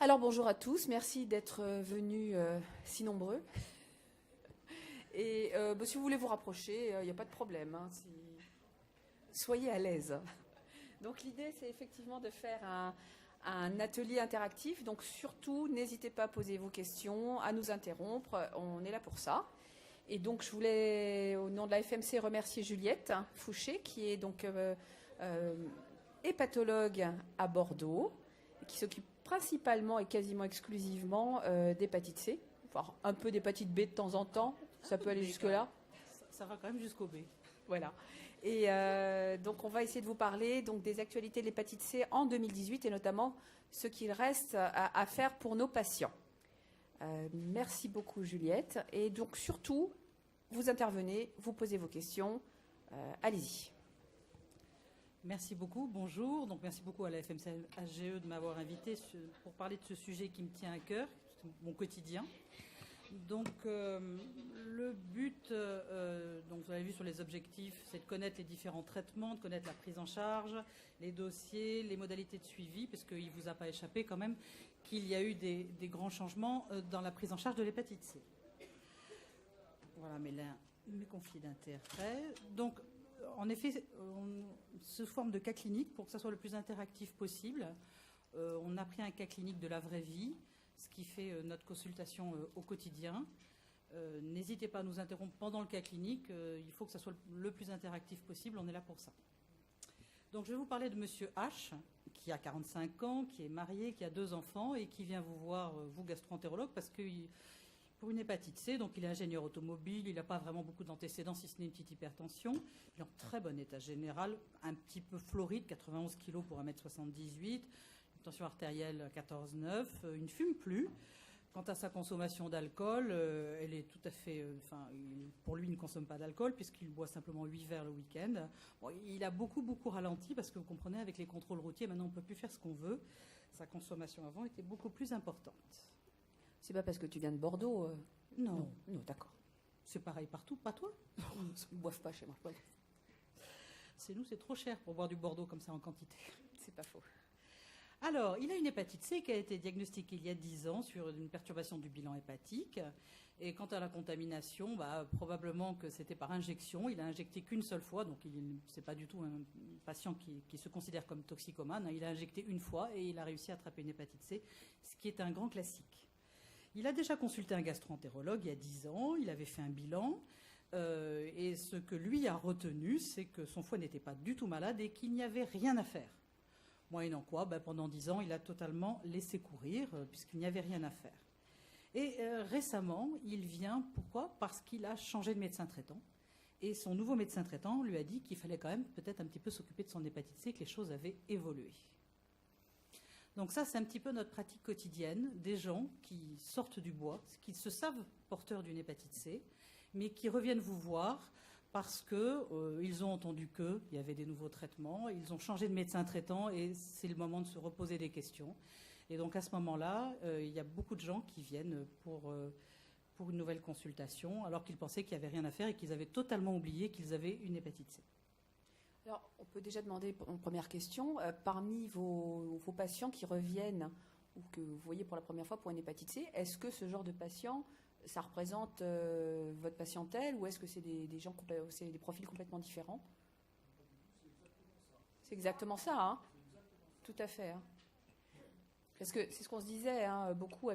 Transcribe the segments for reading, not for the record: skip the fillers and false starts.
Alors bonjour à tous, merci d'être venus si nombreux. Et si vous voulez vous rapprocher, il n'y a pas de problème, hein, soyez à l'aise. Donc l'idée c'est effectivement de faire un atelier interactif, donc surtout n'hésitez pas à poser vos questions, à nous interrompre, on est là pour ça. Et donc je voulais au nom de la FMC remercier Juliette Fouché qui est donc hépatologue à Bordeaux, qui s'occupe principalement et quasiment exclusivement d'hépatite C, voire un peu d'hépatite B de temps en temps, ça peut aller jusque-là. Ça va quand même jusqu'au B. Voilà. Et donc on va essayer de vous parler donc, des actualités de l'hépatite C en 2018 et notamment ce qu'il reste à faire pour nos patients. Merci beaucoup Juliette. Et donc surtout, vous intervenez, vous posez vos questions, allez-y. Merci beaucoup, bonjour. Donc merci beaucoup à la FMC HGE de m'avoir invité pour parler de ce sujet qui me tient à cœur, mon quotidien. Donc le but, donc vous avez vu sur les objectifs, c'est de connaître les différents traitements, de connaître la prise en charge, les dossiers, les modalités de suivi, parce qu'il ne vous a pas échappé quand même qu'il y a eu des grands changements dans la prise en charge de l'hépatite C. Voilà mes conflits d'intérêts. Donc en effet, sous forme de cas clinique, pour que ça soit le plus interactif possible, on a pris un cas clinique de la vraie vie, ce qui fait notre consultation au quotidien. N'hésitez pas à nous interrompre pendant le cas clinique, il faut que ça soit le plus interactif possible, on est là pour ça. Donc je vais vous parler de Monsieur H, qui a 45 ans, qui est marié, qui a 2 enfants et qui vient vous voir, vous gastro-entérologue, parce que pour une hépatite C, donc il est ingénieur automobile, il n'a pas vraiment beaucoup d'antécédents, si ce n'est une petite hypertension. Il est en très bon état général, un petit peu floride, 91 kg pour 1m78, une tension artérielle 14,9, il ne fume plus. Quant à sa consommation d'alcool, elle est tout à fait... pour lui, il ne consomme pas d'alcool puisqu'il boit simplement 8 verres le week-end. Bon, il a beaucoup ralenti parce que vous comprenez, avec les contrôles routiers, maintenant on ne peut plus faire ce qu'on veut. Sa consommation avant était beaucoup plus importante. C'est pas parce que tu viens de Bordeaux Non, d'accord. C'est pareil partout, pas toi? Ils ne boivent pas chez moi. C'est nous, c'est trop cher pour boire du Bordeaux comme ça en quantité. C'est pas faux. Alors, il a une hépatite C qui a été diagnostiquée il y a 10 ans sur une perturbation du bilan hépatique. Et quant à la contamination, probablement que c'était par injection. Il a injecté qu'une seule fois, donc ce n'est pas du tout un patient qui se considère comme toxicomane. Il a injecté une fois et il a réussi à attraper une hépatite C, ce qui est un grand classique. Il a déjà consulté un gastro-entérologue il y a 10 ans, il avait fait un bilan, et ce que lui a retenu, c'est que son foie n'était pas du tout malade et qu'il n'y avait rien à faire. Moyennant quoi, pendant 10 ans, il a totalement laissé courir, puisqu'il n'y avait rien à faire. Et récemment, il vient, pourquoi? Parce qu'il a changé de médecin traitant, et son nouveau médecin traitant lui a dit qu'il fallait quand même peut-être un petit peu s'occuper de son hépatite C, que les choses avaient évolué. Donc ça, c'est un petit peu notre pratique quotidienne, des gens qui sortent du bois, qui se savent porteurs d'une hépatite C, mais qui reviennent vous voir parce qu'ils ont entendu qu'il y avait des nouveaux traitements, ils ont changé de médecin traitant et c'est le moment de se reposer des questions. Et donc à ce moment-là, il y a beaucoup de gens qui viennent pour une nouvelle consultation alors qu'ils pensaient qu'il n'y avait rien à faire et qu'ils avaient totalement oublié qu'ils avaient une hépatite C. Alors, on peut déjà demander une première question. Parmi vos patients qui reviennent ou que vous voyez pour la première fois pour une hépatite C, est-ce que ce genre de patient, ça représente votre patientèle ou est-ce que c'est des gens, c'est des profils complètement différents? C'est exactement ça, hein? Tout à fait. Hein. Parce que c'est ce qu'on se disait beaucoup,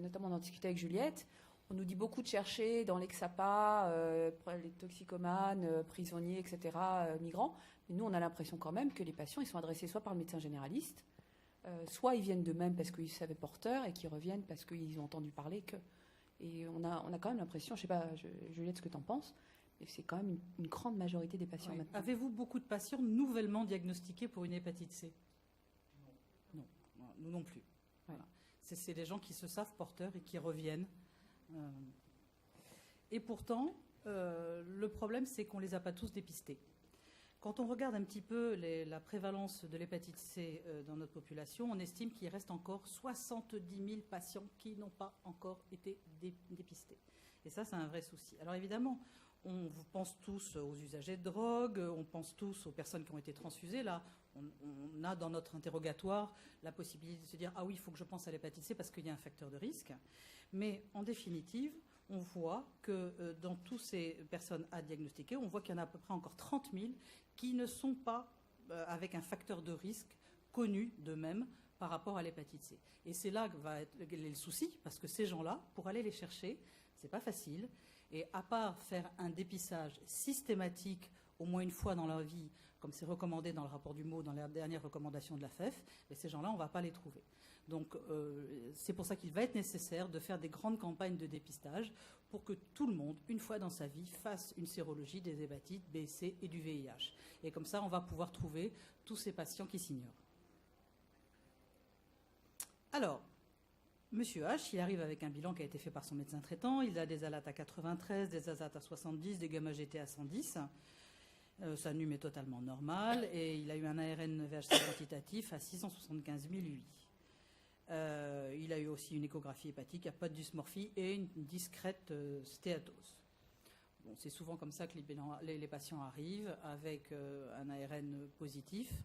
notamment on en discutait avec Juliette. On nous dit beaucoup de chercher dans l'Exapa, les toxicomanes, prisonniers, etc., migrants. Mais nous, on a l'impression quand même que les patients, ils sont adressés soit par le médecin généraliste, soit ils viennent d'eux-mêmes parce qu'ils savaient porteurs et qu'ils reviennent parce qu'ils ont entendu parler que... Et on a quand même l'impression, je ne sais pas, Juliette, ce que tu en penses, mais c'est quand même une grande majorité des patients maintenant. Avez-vous beaucoup de patients nouvellement diagnostiqués pour une hépatite C? Non, nous non plus. Voilà. C'est des gens qui se savent porteurs et qui reviennent. Et pourtant, le problème, c'est qu'on ne les a pas tous dépistés. Quand on regarde un petit peu la prévalence de l'hépatite C dans notre population, on estime qu'il reste encore 70 000 patients qui n'ont pas encore été dépistés. Et ça, c'est un vrai souci. Alors évidemment, on pense tous aux usagers de drogue, on pense tous aux personnes qui ont été transfusées. Là, on a dans notre interrogatoire la possibilité de se dire « Ah oui, il faut que je pense à l'hépatite C parce qu'il y a un facteur de risque ». Mais en définitive, on voit que dans toutes ces personnes à diagnostiquer, on voit qu'il y en a à peu près encore 30 000 qui ne sont pas avec un facteur de risque connu d'eux-mêmes par rapport à l'hépatite C. Et c'est là que va être le souci, parce que ces gens-là, pour aller les chercher, c'est pas facile. Et à part faire un dépistage systématique au moins une fois dans leur vie, comme c'est recommandé dans le rapport du MO, dans la dernière recommandation de la FEF, mais ces gens-là, on ne va pas les trouver. Donc c'est pour ça qu'il va être nécessaire de faire des grandes campagnes de dépistage pour que tout le monde, une fois dans sa vie, fasse une sérologie des hépatites B, C et du VIH. Et comme ça, on va pouvoir trouver tous ces patients qui s'ignorent. Alors, Monsieur H, il arrive avec un bilan qui a été fait par son médecin traitant. Il a des ALAT à 93, des AZAT à 70, des gamma-GT à 110. Sa NUM est totalement normale et il a eu un ARN VHC quantitatif à 675 008. Il a eu aussi une échographie hépatique, il n'y a pas de dysmorphie et une discrète stéatose. Bon, c'est souvent comme ça que les patients arrivent avec un ARN positif.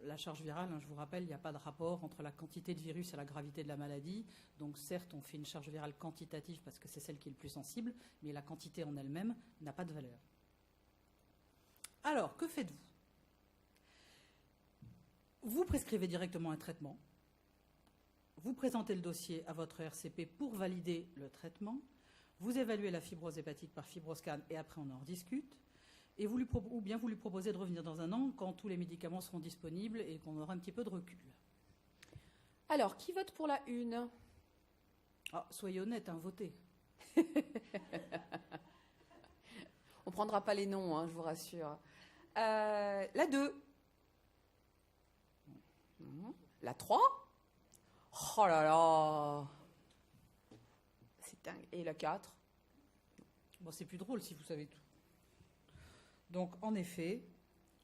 La charge virale, je vous rappelle, il n'y a pas de rapport entre la quantité de virus et la gravité de la maladie. Donc certes, on fait une charge virale quantitative parce que c'est celle qui est le plus sensible, mais la quantité en elle-même n'a pas de valeur. Alors, que faites-vous? Vous prescrivez directement un traitement. Vous présentez le dossier à votre RCP pour valider le traitement. Vous évaluez la fibrose hépatique par fibroscan et après on en rediscute. Et ou bien vous lui proposez de revenir dans un an quand tous les médicaments seront disponibles et qu'on aura un petit peu de recul. Alors, qui vote pour la une? Soyez honnête, votez. On ne prendra pas les noms, je vous rassure. La 2. La 3. Oh là là. C'est dingue. Et la 4. Bon, c'est plus drôle si vous savez tout. Donc, en effet,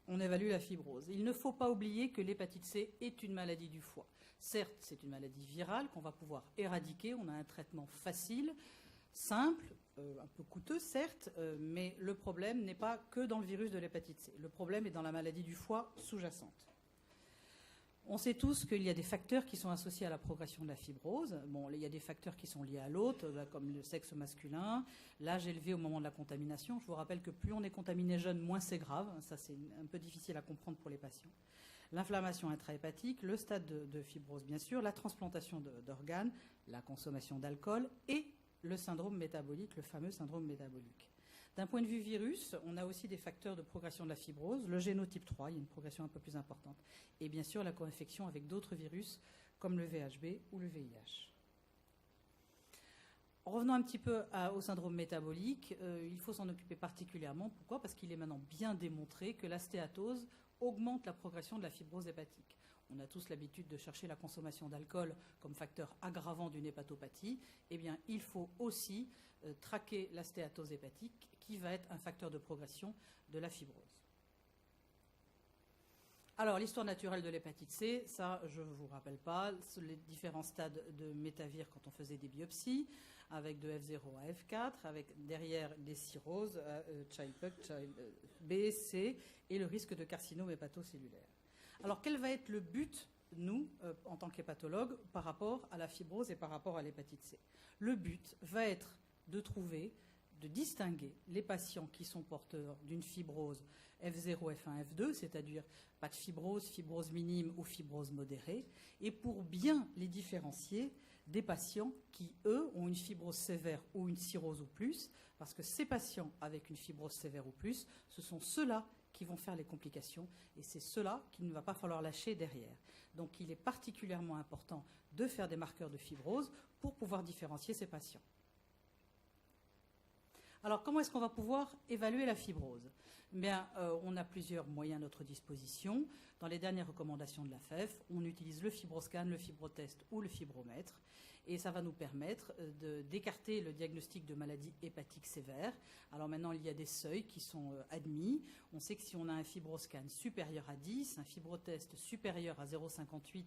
on évalue la fibrose. Il ne faut pas oublier que l'hépatite C est une maladie du foie. Certes, c'est une maladie virale qu'on va pouvoir éradiquer. On a un traitement facile, simple, un peu coûteux, certes, mais le problème n'est pas que dans le virus de l'hépatite C. Le problème est dans la maladie du foie sous-jacente. On sait tous qu'il y a des facteurs qui sont associés à la progression de la fibrose. Bon, il y a des facteurs qui sont liés à l'autre, comme le sexe masculin, l'âge élevé au moment de la contamination. Je vous rappelle que plus on est contaminé jeune, moins c'est grave. Ça, c'est un peu difficile à comprendre pour les patients. L'inflammation intrahépatique, le stade de fibrose, bien sûr, la transplantation d'organes, la consommation d'alcool et le syndrome métabolique, le fameux syndrome métabolique. D'un point de vue virus, on a aussi des facteurs de progression de la fibrose. Le génotype 3, il y a une progression un peu plus importante. Et bien sûr, la co-infection avec d'autres virus comme le VHB ou le VIH. Revenons un petit peu au syndrome métabolique. Il faut s'en occuper particulièrement. Pourquoi? Parce qu'il est maintenant bien démontré que la stéatose augmente la progression de la fibrose hépatique. On a tous l'habitude de chercher la consommation d'alcool comme facteur aggravant d'une hépatopathie. Eh bien, il faut aussi traquer la stéatose hépatique qui va être un facteur de progression de la fibrose. Alors, l'histoire naturelle de l'hépatite C, ça, je ne vous rappelle pas, les différents stades de métavir quand on faisait des biopsies, avec de F0 à F4, avec derrière des cirrhoses, Child-Pugh, B, C, et le risque de carcinome hépatocellulaire. Alors, quel va être le but, nous, en tant qu'hépatologues, par rapport à la fibrose et par rapport à l'hépatite C? Le but va être de distinguer les patients qui sont porteurs d'une fibrose F0, F1, F2, c'est-à-dire pas de fibrose, fibrose minime ou fibrose modérée, et pour bien les différencier des patients qui, eux, ont une fibrose sévère ou une cirrhose ou plus, parce que ces patients avec une fibrose sévère ou plus, ce sont ceux-là qui vont faire les complications, et c'est ceux-là qu'il ne va pas falloir lâcher derrière. Donc il est particulièrement important de faire des marqueurs de fibrose pour pouvoir différencier ces patients. Alors, comment est-ce qu'on va pouvoir évaluer la fibrose? On a plusieurs moyens à notre disposition. Dans les dernières recommandations de la FEF, on utilise le fibroscan, le fibrotest ou le fibromètre. Et ça va nous permettre d'écarter le diagnostic de maladie hépatique sévère. Alors maintenant, il y a des seuils qui sont admis. On sait que si on a un fibroscan supérieur à 10, un fibrotest supérieur à 0,58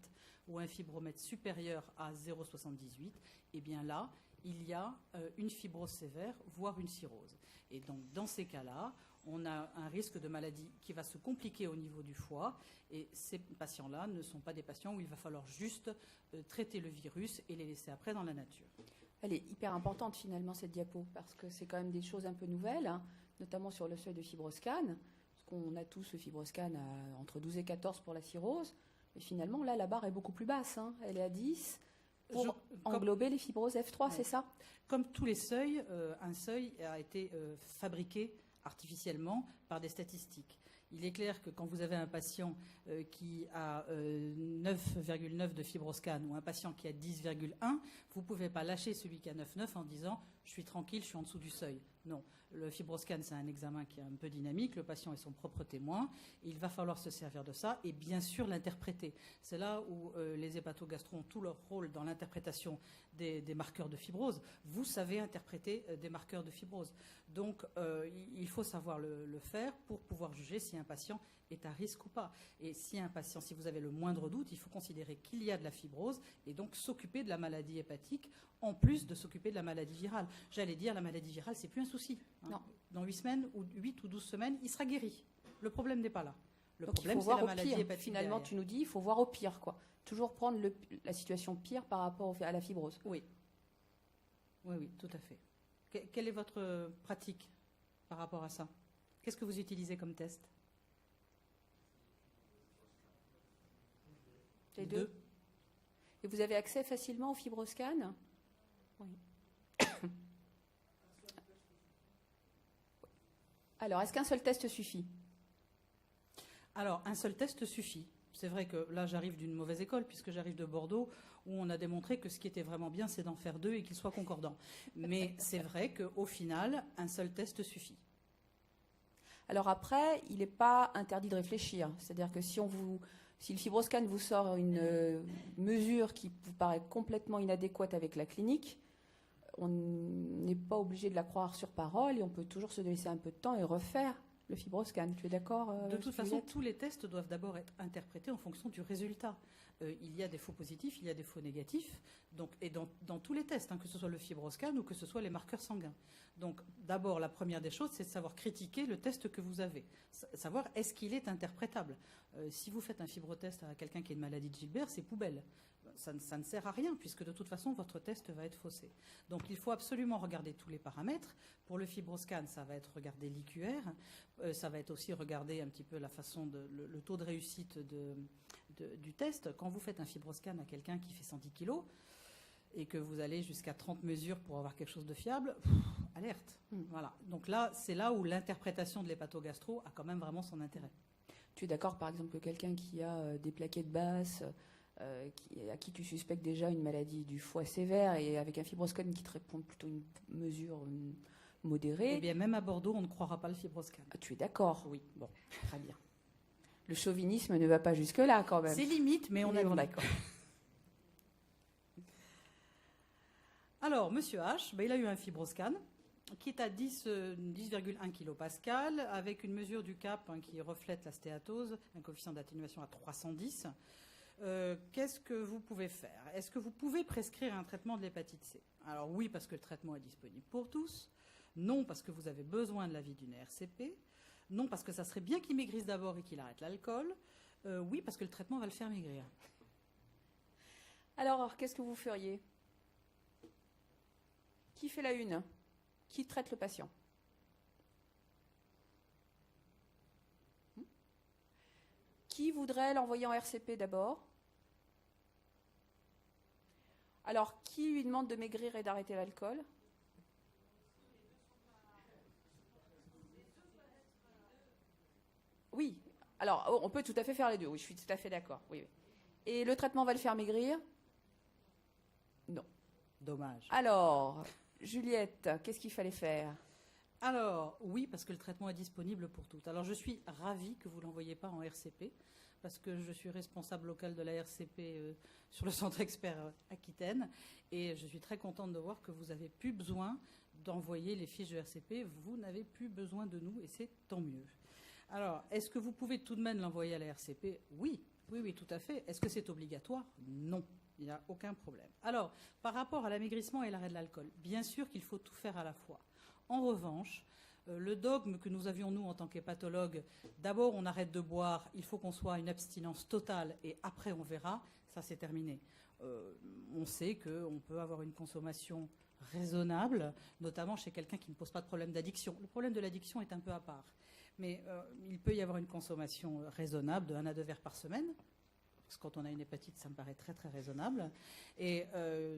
ou un fibromètre supérieur à 0,78, eh bien là, il y a une fibrose sévère, voire une cirrhose. Et donc, dans ces cas-là, on a un risque de maladie qui va se compliquer au niveau du foie. Et ces patients-là ne sont pas des patients où il va falloir juste traiter le virus et les laisser après dans la nature. Elle est hyper importante finalement cette diapo, parce que c'est quand même des choses un peu nouvelles, hein, notamment sur le seuil de fibroscan, parce qu'on a tous le fibroscan entre 12 et 14 pour la cirrhose, mais finalement là la barre est beaucoup plus basse, hein, elle est à 10 pour englober les fibroses F3, ouais. C'est ça? Comme tous les seuils, un seuil a été fabriqué artificiellement par des statistiques. Il est clair que quand vous avez un patient qui a 9,9 de fibroscan ou un patient qui a 10,1, vous ne pouvez pas lâcher celui qui a 9,9 en disant « je suis tranquille, je suis en dessous du seuil ». Non, le fibroscan, c'est un examen qui est un peu dynamique, le patient est son propre témoin, il va falloir se servir de ça et bien sûr l'interpréter. C'est là où les hépatogastro ont tout leur rôle dans l'interprétation des marqueurs de fibrose. Vous savez interpréter des marqueurs de fibrose. Donc, il faut savoir le faire pour pouvoir juger si un patient est à risque ou pas. Et si un patient, si vous avez le moindre doute, il faut considérer qu'il y a de la fibrose et donc s'occuper de la maladie hépatique en plus de s'occuper de la maladie virale. J'allais dire, la maladie virale, c'est plus un souci. Hein. Non. Dans 8 semaines ou 8 ou 12 semaines, il sera guéri. Le problème n'est pas là. Le donc problème, c'est la maladie hépatique. Finalement, derrière. Tu nous dis, il faut voir au pire, quoi. Toujours prendre la situation pire par rapport à la fibrose. Oui. Oui, oui, tout à fait. Quelle est votre pratique par rapport à ça? Qu'est-ce que vous utilisez comme test? Les deux. Et vous avez accès facilement au fibroscan? Oui. Alors, est-ce qu'un seul test suffit? Alors, un seul test suffit. C'est vrai que là, j'arrive d'une mauvaise école, puisque j'arrive de Bordeaux, où on a démontré que ce qui était vraiment bien, c'est d'en faire deux et qu'ils soient concordants. Mais c'est vrai qu'au final, un seul test suffit. Alors après, il n'est pas interdit de réfléchir. C'est-à-dire que si le fibroscan vous sort une mesure qui vous paraît complètement inadéquate avec la clinique, on n'est pas obligé de la croire sur parole et on peut toujours se laisser un peu de temps et refaire le fibroscan. Tu es d'accord? De toute façon, tous les tests doivent d'abord être interprétés en fonction du résultat. Il y a des faux positifs, il y a des faux négatifs, donc, et dans tous les tests, hein, que ce soit le fibroscan ou que ce soit les marqueurs sanguins. Donc d'abord, la première des choses, c'est de savoir critiquer le test que vous avez. Savoir est-ce qu'il est interprétable. Si vous faites un fibrotest à quelqu'un qui a une maladie de Gilbert, c'est poubelle. Ça ne sert à rien, puisque de toute façon, votre test va être faussé. Donc il faut absolument regarder tous les paramètres. Pour le fibroscan, ça va être regarder l'IQR, ça va être aussi regarder un petit peu la façon le taux de réussite du test. Quand vous faites un fibroscan à quelqu'un qui fait 110 kg et que vous allez jusqu'à 30 mesures pour avoir quelque chose de fiable, alerte. Voilà. Donc là, c'est là où l'interprétation de l'hépatogastro a quand même vraiment son intérêt. Tu es d'accord, par exemple, que quelqu'un qui a des plaquettes basses, à qui tu suspectes déjà une maladie du foie sévère et avec un fibroscan qui te répond plutôt une mesure modérée. Eh bien, même à Bordeaux, on ne croira pas le fibroscan. Ah, tu es d'accord? Oui. Bon, très bien. Le chauvinisme ne va pas jusque-là, quand même. C'est limite, mais on est d'accord. Alors, Monsieur H, il a eu un fibroscan qui est à 10,1 kPa avec une mesure du CAP qui reflète la stéatose, un coefficient d'atténuation à 310. Qu'est-ce que vous pouvez faire? Est-ce que vous pouvez prescrire un traitement de l'hépatite C? Alors oui, parce que le traitement est disponible pour tous. Non, parce que vous avez besoin de l'avis d'une RCP. Non, parce que ça serait bien qu'il maigrisse d'abord et qu'il arrête l'alcool. Oui, parce que le traitement va le faire maigrir. Alors, qu'est-ce que vous feriez? Qui fait la une? Qui traite le patient? Qui voudrait l'envoyer en RCP d'abord? Alors, qui lui demande de maigrir et d'arrêter l'alcool? Oui. Alors, on peut tout à fait faire les deux. Oui, je suis tout à fait d'accord. Oui, oui. Et le traitement va le faire maigrir? Non. Dommage. Alors, Juliette, qu'est-ce qu'il fallait faire? Alors, oui, parce que le traitement est disponible pour toutes. Alors, je suis ravie que vous ne l'envoyiez pas en RCP, parce que je suis responsable locale de la RCP sur le centre expert Aquitaine, et je suis très contente de voir que vous n'avez plus besoin d'envoyer les fiches de RCP, vous n'avez plus besoin de nous, et c'est tant mieux. Alors, est-ce que vous pouvez tout de même l'envoyer à la RCP? Oui, tout à fait. Est-ce que c'est obligatoire? Non. Il n'y a aucun problème. Alors, par rapport à l'amaigrissement et l'arrêt de l'alcool, bien sûr qu'il faut tout faire à la fois. En revanche, le dogme que nous avions, nous, en tant qu'hépatologues, d'abord on arrête de boire, il faut qu'on soit à une abstinence totale et après on verra, ça c'est terminé. On sait qu'on peut avoir une consommation raisonnable, notamment chez quelqu'un qui ne pose pas de problème d'addiction. Le problème de l'addiction est un peu à part. Mais il peut y avoir une consommation raisonnable de 1 à 2 verres par semaine. Parce que quand on a une hépatite, ça me paraît très très raisonnable. Et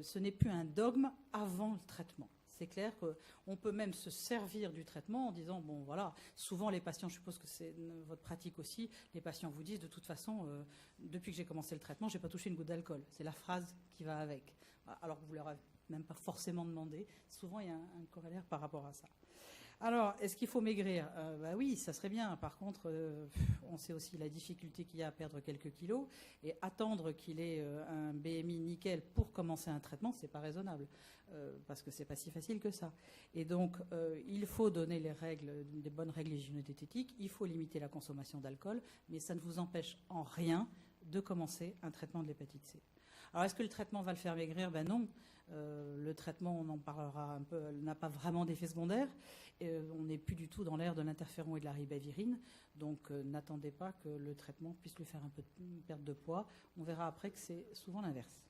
ce n'est plus un dogme avant le traitement. C'est clair qu'on peut même se servir du traitement en disant, bon voilà, souvent les patients, je suppose que c'est votre pratique aussi, les patients vous disent de toute façon, depuis que j'ai commencé le traitement, je n'ai pas touché une goutte d'alcool. C'est la phrase qui va avec. Alors que vous ne leur avez même pas forcément demandé. Souvent, il y a un corollaire par rapport à ça. Alors, est-ce qu'il faut maigrir? Oui, ça serait bien. Par contre, on sait aussi la difficulté qu'il y a à perdre quelques kilos. Et attendre qu'il ait un BMI nickel pour commencer un traitement, c'est pas raisonnable. Parce que c'est pas si facile que ça. Et donc, il faut donner des bonnes règles hygiéno-diététiques. Il faut limiter la consommation d'alcool. Mais ça ne vous empêche en rien de commencer un traitement de l'hépatite C. Alors, est-ce que le traitement va le faire maigrir? Non. Le traitement, on en parlera un peu, n'a pas vraiment d'effet secondaire. On n'est plus du tout dans l'ère de l'interféron et de la ribavirine. Donc, n'attendez pas que le traitement puisse lui faire un peu de perte de poids. On verra après que c'est souvent l'inverse.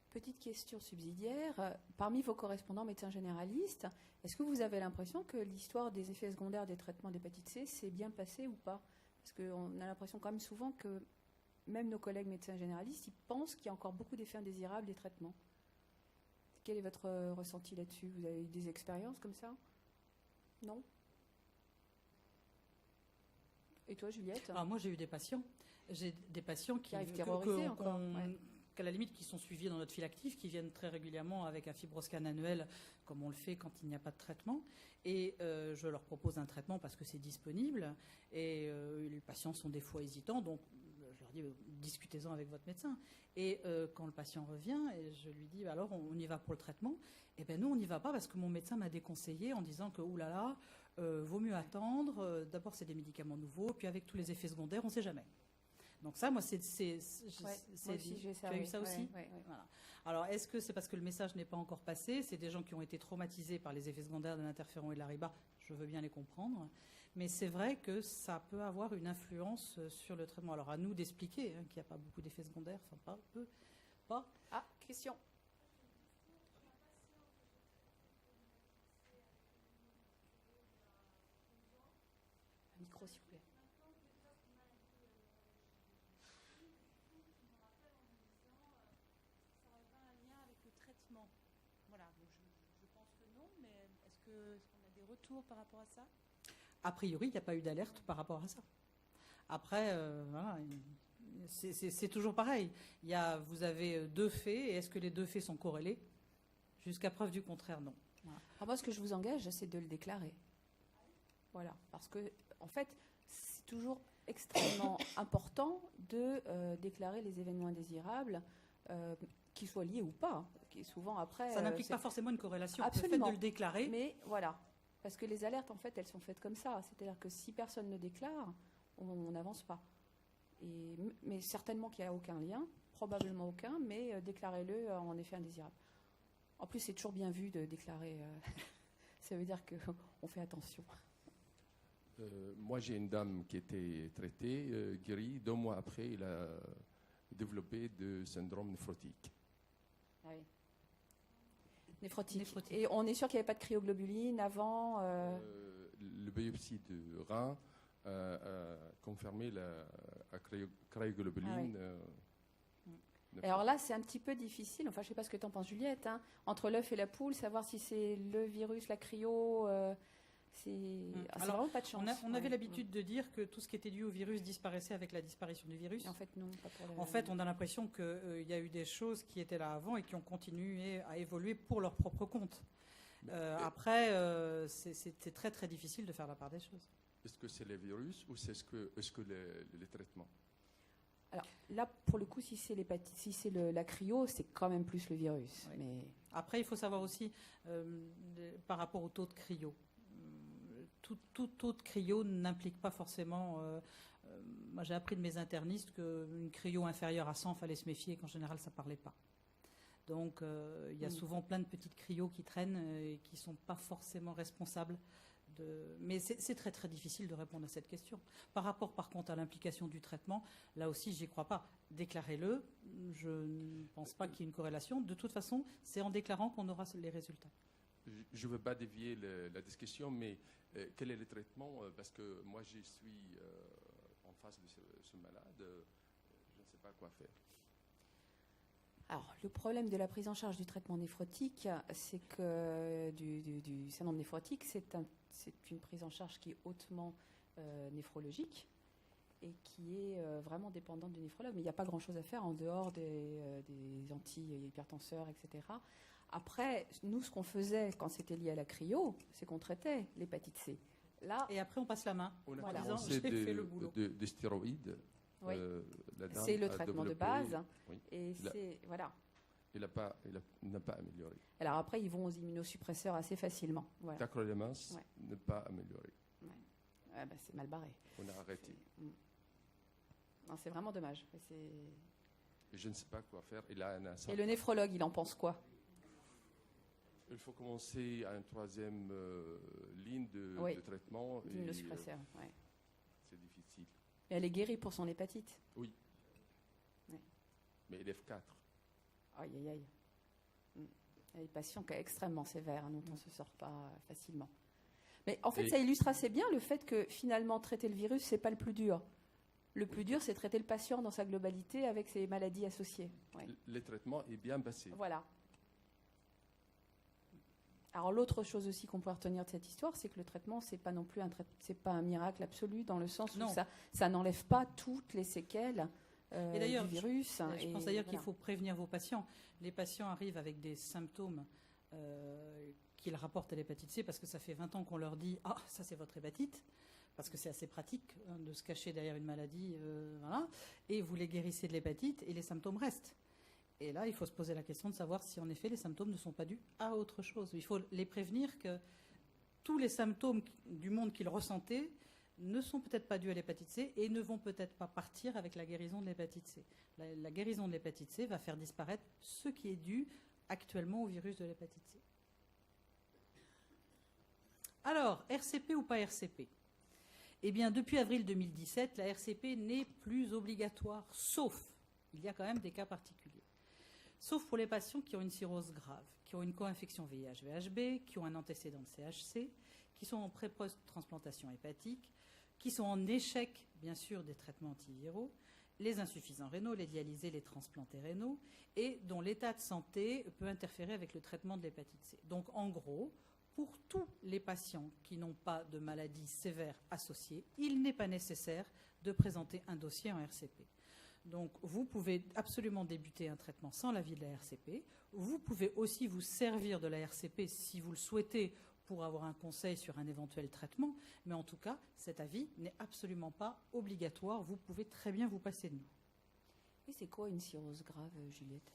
Petite question subsidiaire. Parmi vos correspondants médecins généralistes, est-ce que vous avez l'impression que l'histoire des effets secondaires des traitements d'hépatite C s'est bien passée ou pas? Parce qu'on a l'impression quand même souvent que même nos collègues médecins généralistes, ils pensent qu'il y a encore beaucoup d'effets indésirables des traitements. Quel est votre ressenti là-dessus? Vous avez eu des expériences comme ça? Non? Et toi, Juliette? Alors moi, j'ai eu des patients. J'ai des patients qui arrivent terrorisés encore. Qu'à la limite, qui sont suivis dans notre file active, qui viennent très régulièrement avec un fibroscan annuel, comme on le fait quand il n'y a pas de traitement. Et je leur propose un traitement parce que c'est disponible. Et les patients sont des fois hésitants, donc je leur dis, discutez-en avec votre médecin. Et quand le patient revient, et je lui dis, alors on y va pour le traitement? Eh bien nous, on n'y va pas parce que mon médecin m'a déconseillé en disant que, oulala, vaut mieux attendre. D'abord, c'est des médicaments nouveaux, puis avec tous les effets secondaires, on ne sait jamais. Donc ça, moi, c'est moi aussi, j'ai ça. Tu as eu ça aussi? Ouais. Voilà. Alors, est-ce que c'est parce que le message n'est pas encore passé? C'est des gens qui ont été traumatisés par les effets secondaires de l'interféron et de la riba. Je veux bien les comprendre. Mais c'est vrai que ça peut avoir une influence sur le traitement. Alors, à nous d'expliquer qu'il n'y a pas beaucoup d'effets secondaires. Enfin, pas. Ah, question. Un micro, s'il vous plaît. Voilà, donc je pense que non, mais est-ce qu'on a des retours par rapport à ça? A priori, il n'y a pas eu d'alerte par rapport à ça. Après, voilà, c'est toujours pareil. Vous avez 2 faits, et est-ce que les 2 faits sont corrélés? Jusqu'à preuve du contraire, non. Voilà. Alors moi, ce que je vous engage, c'est de le déclarer. Voilà, parce que, en fait, c'est toujours extrêmement important de déclarer les événements indésirables, qu'ils soient liés ou pas. Qui souvent après. Ça n'implique pas forcément une corrélation. Absolument. Le fait de le déclarer. Mais voilà, parce que les alertes, en fait, elles sont faites comme ça. C'est-à-dire que si personne ne déclare, on n'avance pas. Mais certainement qu'il n'y a aucun lien, probablement aucun, mais déclarez-le en effet indésirable. En plus, c'est toujours bien vu de déclarer. Ça veut dire qu'on fait attention. Moi, j'ai une dame qui était traitée, guérie. 2 mois après, elle a développé de syndrome néphrotique. Ah oui. Néphrotique. Et on est sûr qu'il n'y avait pas de cryoglobuline avant Le biopsie de rein a confirmé la cryoglobuline. Alors là, c'est un petit peu difficile. Enfin, je ne sais pas ce que tu en penses, Juliette. Entre l'œuf et la poule, savoir si c'est le virus, la cryo, c'est vraiment pas de chance. On avait l'habitude de dire que tout ce qui était dû au virus disparaissait avec la disparition du virus. Et en fait, non. Pas pour en fait, on a l'impression qu'il y a eu des choses qui étaient là avant et qui ont continué à évoluer pour leur propre compte. Après, c'est très très difficile de faire la part des choses. Est-ce que c'est les virus ou est-ce que les traitements? Alors là, pour le coup, si c'est l'hépatite, si c'est la cryo, c'est quand même plus le virus. Oui. Mais Après, il faut savoir aussi, par rapport au taux de cryo, tout taux de cryo n'implique pas forcément... moi, j'ai appris de mes internistes qu'une cryo inférieure à 100, il fallait se méfier, qu'en général, ça ne parlait pas. Donc, il y a souvent plein de petites cryos qui traînent et qui ne sont pas forcément responsables. Mais c'est très, très difficile de répondre à cette question. Par rapport, par contre, à l'implication du traitement, là aussi, j'y crois pas. Déclarez-le. Je ne pense pas qu'il y ait une corrélation. De toute façon, c'est en déclarant qu'on aura les résultats. Je ne veux pas dévier la discussion, mais quel est le traitement? Parce que moi, je suis en face de ce malade. Je ne sais pas quoi faire. alors, le problème de la prise en charge du traitement néphrotique, c'est que du syndrome néphrotique, c'est une prise en charge qui est hautement néphrologique et qui est vraiment dépendante du néphrologue. Mais il n'y a pas grand-chose à faire en dehors des anti-hypertenseurs, etc. Après, nous, ce qu'on faisait quand c'était lié à la cryo, c'est qu'on traitait l'hépatite C. Là, Et après, on passe la main. On a Voilà. commencé J'ai fait le boulot. de stéroïdes. Oui. La dame c'est le a traitement de développé- base. Oui. Et Il a- c'est... Voilà. Il n'a pas amélioré. Alors après, ils vont aux immunosuppresseurs assez facilement. Voilà. Tacrolimus Ouais. n'a pas amélioré. Ouais, bah, c'est mal barré. On a arrêté. Non, c'est vraiment dommage. Et je ne sais pas quoi faire. Il a un Et le néphrologue, il en pense quoi? Il faut commencer à une troisième ligne Oui. de traitement. et, Immunosuppresseur, ouais. c'est difficile. Et elle est guérie pour son hépatite. Mais il est F4. Aïe, aïe, aïe. Il y a des patients qui sont extrêmement sévères, dont on ne se sort pas facilement. Mais en fait, Et- ça illustre assez bien le fait que finalement, traiter le virus, c'est pas le plus dur. Le plus dur, c'est traiter le patient dans sa globalité avec ses maladies associées. Ouais. Le traitement est bien passé. Voilà. Alors l'autre chose aussi qu'on peut retenir de cette histoire, c'est que le traitement, c'est pas non plus c'est pas un miracle absolu dans le sens où Non. ça n'enlève pas toutes les séquelles Et d'ailleurs, du virus. Je pense d'ailleurs qu'il voilà. faut prévenir vos patients. Les patients arrivent avec des symptômes qu'ils rapportent à l'hépatite C parce que ça fait 20 ans qu'on leur dit « Ah, ça c'est votre hépatite », parce que c'est assez pratique de se cacher derrière une maladie, voilà. Et vous les guérissez de l'hépatite et les symptômes restent. Et là, il faut se poser la question de savoir si en effet les symptômes ne sont pas dus à autre chose. Il faut les prévenir que tous les symptômes du monde qu'ils ressentaient ne sont peut-être pas dus à l'hépatite C et ne vont peut-être pas partir avec la guérison de l'hépatite C. La guérison de l'hépatite C va faire disparaître ce qui est dû actuellement au virus de l'hépatite C. Alors, RCP ou pas RCP? Eh bien, depuis avril 2017, la RCP n'est plus obligatoire, sauf, il y a quand même des cas particuliers, sauf pour les patients qui ont une cirrhose grave, qui ont une co-infection VIH-VHB, qui ont un antécédent de CHC, qui sont en pré-post-transplantation hépatique, qui sont en échec, bien sûr, des traitements antiviraux, les insuffisants rénaux, les dialysés, les transplantés rénaux, et dont l'état de santé peut interférer avec le traitement de l'hépatite C. Donc, en gros, pour tous les patients qui n'ont pas de maladie sévère associée, il n'est pas nécessaire de présenter un dossier en RCP. Donc, vous pouvez absolument débuter un traitement sans l'avis de la RCP. Vous pouvez aussi vous servir de la RCP si vous le souhaitez pour avoir un conseil sur un éventuel traitement. Mais en tout cas, cet avis n'est absolument pas obligatoire. Vous pouvez très bien vous passer de nous. Et c'est quoi une cirrhose grave, Juliette?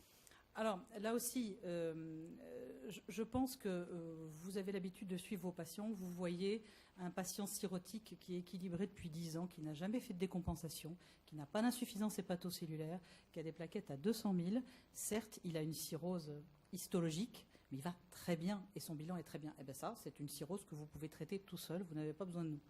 Alors, là aussi, je pense que vous avez l'habitude de suivre vos patients. Vous voyez un patient cirrhotique qui est équilibré depuis 10 ans, qui n'a jamais fait de décompensation, qui n'a pas d'insuffisance hépatocellulaire, qui a des plaquettes à 200 000. Certes, il a une cirrhose histologique, mais il va très bien et son bilan est très bien. Eh bien ça, c'est une cirrhose que vous pouvez traiter tout seul, vous n'avez pas besoin de nous.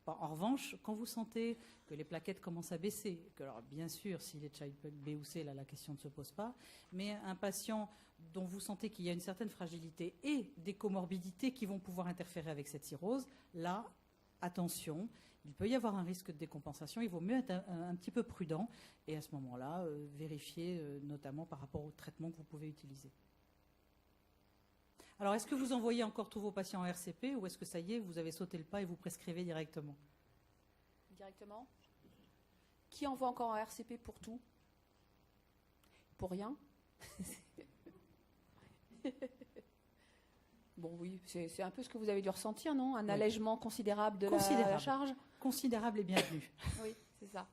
Bon, en revanche, quand vous sentez que les plaquettes commencent à baisser, que, alors bien sûr, s'il est Child-Pugh B ou C, là, la question ne se pose pas, mais un patient dont vous sentez qu'il y a une certaine fragilité et des comorbidités qui vont pouvoir interférer avec cette cirrhose, là, attention, il peut y avoir un risque de décompensation, il vaut mieux être un petit peu prudent et à ce moment-là, vérifier notamment par rapport au traitement que vous pouvez utiliser. Alors, est-ce que vous envoyez encore tous vos patients en RCP ou est-ce que ça y est, vous avez sauté le pas et vous prescrivez directement? Directement? Qui envoie encore en RCP pour tout? Pour rien? Bon, oui, c'est un peu ce que vous avez dû ressentir, non? Un allègement considérable de la charge? Considérable et bienvenu. Oui, c'est ça.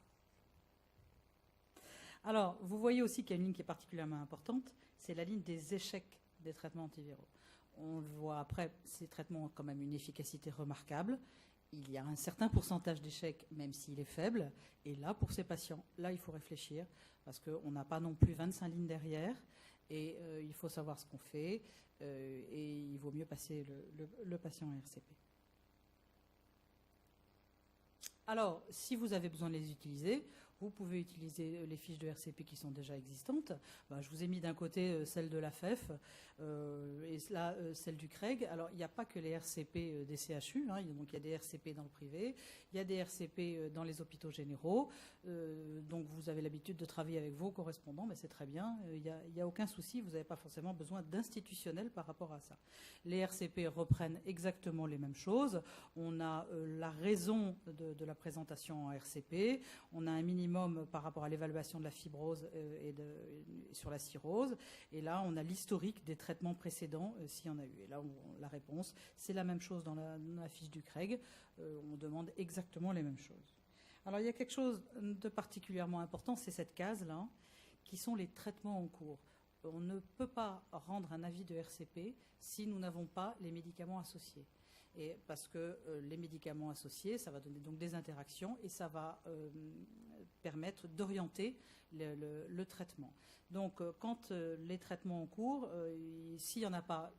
Alors, vous voyez aussi qu'il y a une ligne qui est particulièrement importante, c'est la ligne des échecs des traitements antiviraux. On le voit après, ces traitements ont quand même une efficacité remarquable. Il y a un certain pourcentage d'échecs, même s'il est faible. Et là, pour ces patients, là, il faut réfléchir, parce qu'on n'a pas non plus 25 lignes derrière, et il faut savoir ce qu'on fait, et il vaut mieux passer le patient à RCP. Alors, si vous avez besoin de les utiliser, vous pouvez utiliser les fiches de RCP qui sont déjà existantes. Je vous ai mis d'un côté celle de la FEF et là celle du CREG. Alors, il n'y a pas que les RCP des CHU, donc il y a des RCP dans le privé, il y a des RCP dans les hôpitaux généraux. Donc, vous avez l'habitude de travailler avec vos correspondants, mais c'est très bien. Il n'y a aucun souci, vous n'avez pas forcément besoin d'institutionnel par rapport à ça. Les RCP reprennent exactement les mêmes choses. On a la raison de la présentation en RCP, on a un minimum par rapport à l'évaluation de la fibrose et sur la cirrhose, et là on a l'historique des traitements précédents s'il y en a eu. Et là la réponse, c'est la même chose dans la fiche du CREG, on demande exactement les mêmes choses. Alors il y a quelque chose de particulièrement important, c'est cette case-là, qui sont les traitements en cours. On ne peut pas rendre un avis de RCP si nous n'avons pas les médicaments associés. Et parce que les médicaments associés, ça va donner donc des interactions et ça va permettre d'orienter le traitement. Donc, quand les traitements en cours, s'il n'y en a pas,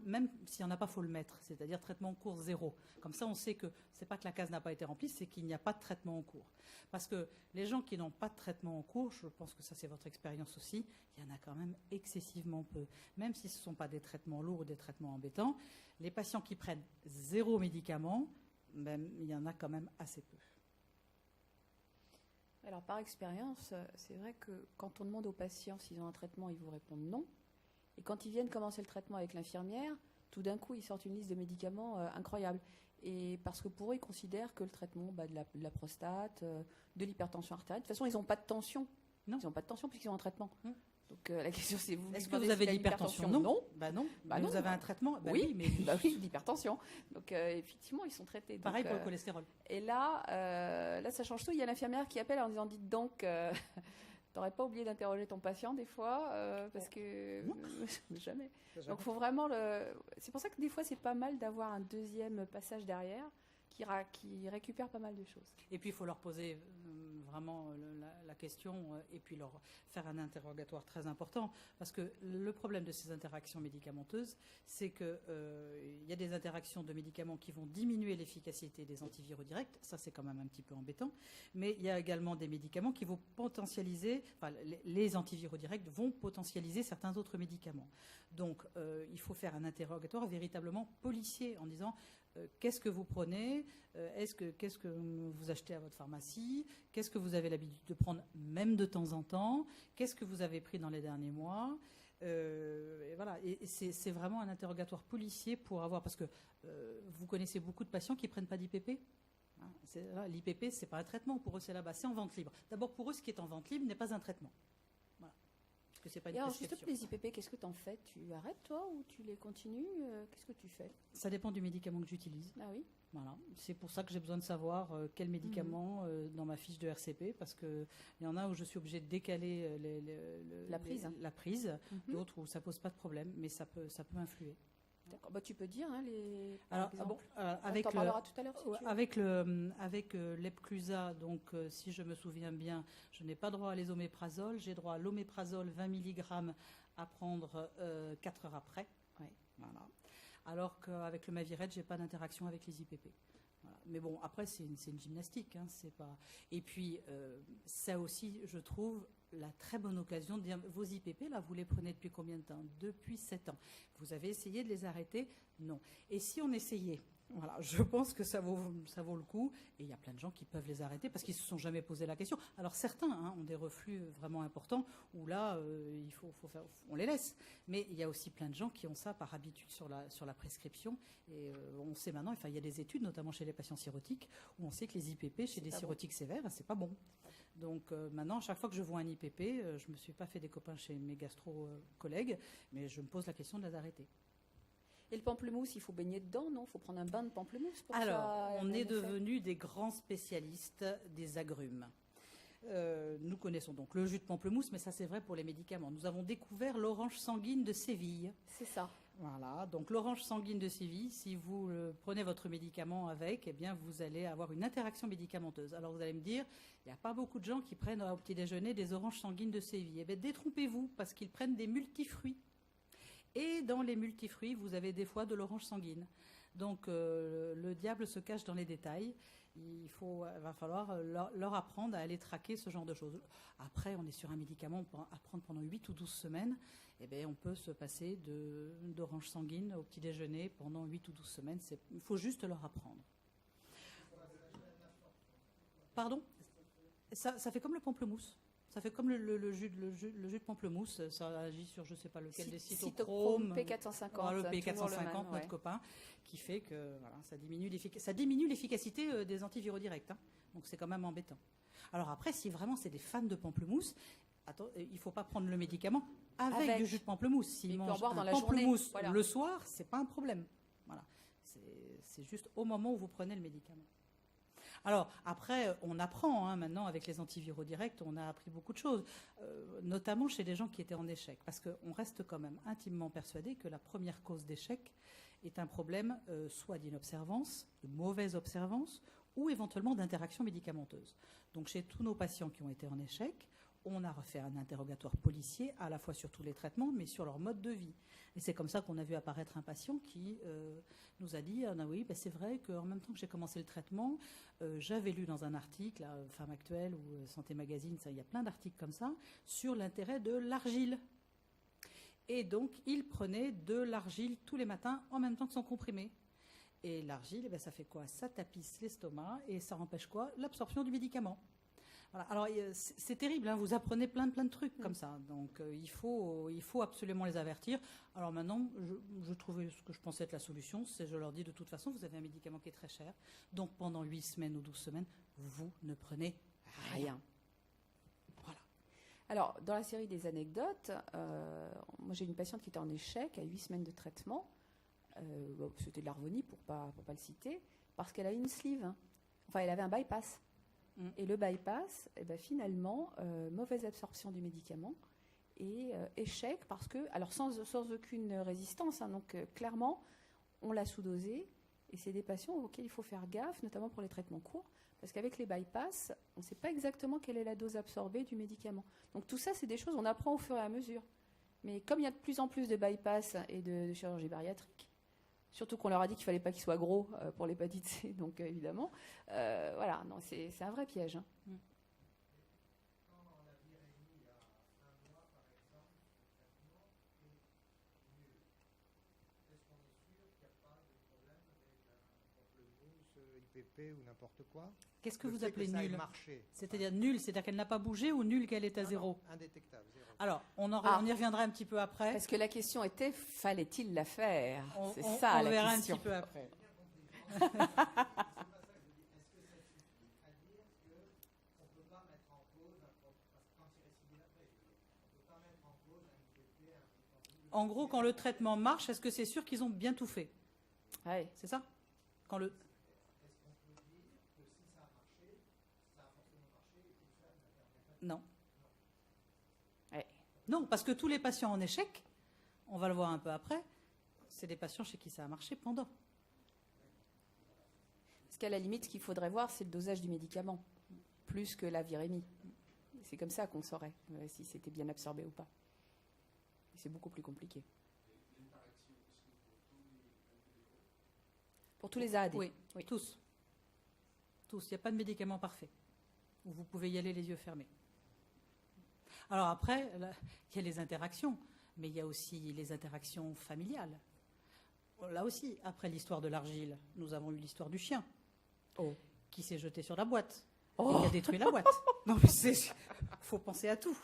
même s'il n'y en a pas, il faut le mettre, c'est-à-dire traitement en cours 0. Comme ça, on sait que ce n'est pas que la case n'a pas été remplie, c'est qu'il n'y a pas de traitement en cours. Parce que les gens qui n'ont pas de traitement en cours, je pense que ça c'est votre expérience aussi, il y en a quand même excessivement peu. Même si ce ne sont pas des traitements lourds ou des traitements embêtants, les patients qui prennent 0 médicament, il y en a quand même assez peu. Alors, par expérience, c'est vrai que quand on demande aux patients s'ils ont un traitement, ils vous répondent non. Et quand ils viennent commencer le traitement avec l'infirmière, tout d'un coup, ils sortent une liste de médicaments incroyable. Et parce que pour eux, ils considèrent que le traitement de la prostate, de l'hypertension artérielle, de toute façon, ils n'ont pas de tension. Non. Ils n'ont pas de tension puisqu'ils ont un traitement. Donc la question, c'est vous. Est-ce que vous avez de l'hypertension ? Non. Non. Non. Bah Mais non. vous avez un traitement ? Oui, mais oui, l'hypertension. Donc effectivement, ils sont traités. pareil donc, pour le cholestérol. Et là, ça change tout. Il y a l'infirmière qui appelle en disant, dites donc, t'aurais pas oublié d'interroger ton patient des fois, parce que jamais. Donc faut vraiment C'est pour ça que des fois c'est pas mal d'avoir un deuxième passage derrière qui récupère pas mal de choses. Et puis il faut leur poser vraiment la question et puis leur faire un interrogatoire très important, parce que le problème de ces interactions médicamenteuses, c'est qu'il y a des interactions de médicaments qui vont diminuer l'efficacité des antiviraux directs, ça c'est quand même un petit peu embêtant, mais il y a également des médicaments qui vont potentialiser, les antiviraux directs vont potentialiser certains autres médicaments. Donc il faut faire un interrogatoire véritablement policier en disant qu'est-ce que vous prenez, qu'est-ce que vous achetez à votre pharmacie, qu'est-ce que vous avez l'habitude de prendre même de temps en temps, qu'est-ce que vous avez pris dans les derniers mois, et voilà. Et c'est vraiment un interrogatoire policier pour avoir, parce que vous connaissez beaucoup de patients qui ne prennent pas d'IPP. L'IPP, ce n'est pas un traitement, pour eux c'est là-bas, c'est en vente libre. D'abord pour eux, ce qui est en vente libre n'est pas un traitement. Voilà. Parce que c'est pas une prescription. Juste les IPP, qu'est-ce que tu en fais ? Tu arrêtes toi ou tu les continues ? Qu'est-ce que tu fais ? Ça dépend du médicament que j'utilise. Ah oui. Voilà. C'est pour ça que j'ai besoin de savoir quel médicament dans ma fiche de RCP, parce qu'il y en a où je suis obligée de décaler la prise, d'autres où ça ne pose pas de problème, mais ça peut influer. D'accord. Tu peux dire Alors, avec tout à l'heure, si tu veux. avec l'Epclusa, donc si je me souviens bien, je n'ai pas droit à l'ésoméprazole, j'ai droit à l'oméprazole 20 mg à prendre 4 heures après. Ouais, voilà. Alors qu'avec le Maviret, je n'ai pas d'interaction avec les IPP. Voilà. Mais bon, après, c'est une gymnastique. C'est pas... Et puis, ça aussi, je trouve, la très bonne occasion de dire, vos IPP, là, vous les prenez depuis combien de temps ? Depuis 7 ans. Vous avez essayé de les arrêter ? Non. Et si on essayait ? Voilà, je pense que ça vaut le coup. Et il y a plein de gens qui peuvent les arrêter parce qu'ils ne se sont jamais posé la question. Alors certains ont des reflux vraiment importants où là, on les laisse. Mais il y a aussi plein de gens qui ont ça par habitude sur la prescription. Et on sait maintenant, il y a des études, notamment chez les patients cirrhotiques, où on sait que les IPP chez des cirrhotiques sévères, c'est pas bon. Donc maintenant, à chaque fois que je vois un IPP, je ne me suis pas fait des copains chez mes gastro-collègues, mais je me pose la question de les arrêter. Et le pamplemousse, il faut baigner dedans, non ? Il faut prendre un bain de pamplemousse pour Alors, ça. on est devenus des grands spécialistes des agrumes. Nous connaissons donc le jus de pamplemousse, mais ça c'est vrai pour les médicaments. Nous avons découvert l'orange sanguine de Séville. C'est ça. Voilà, donc l'orange sanguine de Séville, si vous prenez votre médicament avec, eh bien vous allez avoir une interaction médicamenteuse. Alors vous allez me dire, il n'y a pas beaucoup de gens qui prennent au petit déjeuner des oranges sanguines de Séville. Eh bien détrompez-vous, parce qu'ils prennent des multifruits. Et dans les multifruits, vous avez des fois de l'orange sanguine. Donc le diable se cache dans les détails. Il va falloir leur apprendre à aller traquer ce genre de choses. Après, on est sur un médicament à prendre pendant 8 ou 12 semaines. Eh bien, on peut se passer d'orange sanguine au petit déjeuner pendant 8 ou 12 semaines. Il faut juste leur apprendre. Pardon ? Ça fait comme le pamplemousse. Ça fait comme le jus de pamplemousse. Ça agit sur je ne sais pas lequel des cytochromes. P450. Voilà, le P450, notre copain, qui fait que ça diminue l'efficacité des antiviraux directs. Hein. Donc c'est quand même embêtant. Alors après, si vraiment c'est des fans de pamplemousse, il ne faut pas prendre le médicament avec du jus de pamplemousse. S'il mange un pamplemousse le soir, ce n'est pas un problème. Voilà. C'est juste au moment où vous prenez le médicament. Alors, après, on apprend maintenant avec les antiviraux directs, on a appris beaucoup de choses, notamment chez des gens qui étaient en échec, parce qu'on reste quand même intimement persuadé que la première cause d'échec est un problème soit d'inobservance, de mauvaise observance, ou éventuellement d'interaction médicamenteuse. Donc, chez tous nos patients qui ont été en échec, on a refait un interrogatoire policier, à la fois sur tous les traitements, mais sur leur mode de vie. Et c'est comme ça qu'on a vu apparaître un patient qui nous a dit oui, c'est vrai qu'en même temps que j'ai commencé le traitement, j'avais lu dans un article, Femme Actuelle ou Santé Magazine, il y a plein d'articles comme ça, sur l'intérêt de l'argile. Et donc, il prenait de l'argile tous les matins en même temps que son comprimé. Et l'argile, ça fait quoi ? Ça tapisse l'estomac et ça empêche quoi ? L'absorption du médicament. Voilà. Alors, c'est terrible, hein, vous apprenez plein de trucs comme ça. Donc, il faut absolument les avertir. Alors maintenant, je trouvais ce que je pensais être la solution, c'est je leur dis de toute façon, vous avez un médicament qui est très cher. Donc, pendant 8 semaines ou 12 semaines, vous ne prenez rien. Voilà. Alors, dans la série des anecdotes, moi j'ai une patiente qui était en échec à 8 semaines de traitement. C'était de l'Harvonie pour pas le citer, parce qu'elle a une sleeve. Enfin, elle avait un bypass. Et le bypass, finalement, mauvaise absorption du médicament et échec parce que, alors sans aucune résistance, hein, donc clairement, on l'a sous-dosé et c'est des patients auxquels il faut faire gaffe, notamment pour les traitements courts, parce qu'avec les bypass, on ne sait pas exactement quelle est la dose absorbée du médicament. Donc tout ça, c'est des choses qu'on apprend au fur et à mesure. Mais comme il y a de plus en plus de bypass et de chirurgie bariatrique, surtout qu'on leur a dit qu'il ne fallait pas qu'ils soient gros pour l'hépatite C, donc évidemment. Voilà, non, c'est un vrai piège. Hein. IPP ou n'importe quoi. Qu'est-ce que vous appelez nul ? C'est-à-dire nul, nul, c'est-à-dire qu'elle n'a pas bougé ou nul qu'elle est à zéro ? Indétectable, zéro. Alors, on y reviendra un petit peu après. Parce que la question était, fallait-il la faire ? C'est ça ça la question. On verra un petit peu après. En gros, quand le traitement marche, est-ce que c'est sûr qu'ils ont bien tout fait ? Oui. C'est ça ? Quand le... Non. Ouais. Non, parce que tous les patients en échec, on va le voir un peu après, c'est des patients chez qui ça a marché pendant. Parce qu'à la limite, ce qu'il faudrait voir, c'est le dosage du médicament, plus que la virémie. C'est comme ça qu'on saurait si c'était bien absorbé ou pas. Et c'est beaucoup plus compliqué. Pour tous les AAD. Oui, tous. Il n'y a pas de médicament parfait. Vous pouvez y aller les yeux fermés. Alors après, il y a les interactions, mais il y a aussi les interactions familiales. Là aussi, après l'histoire de l'argile, nous avons eu l'histoire du chien qui s'est jeté sur la boîte et qui a détruit la boîte. Non, mais faut penser à tout.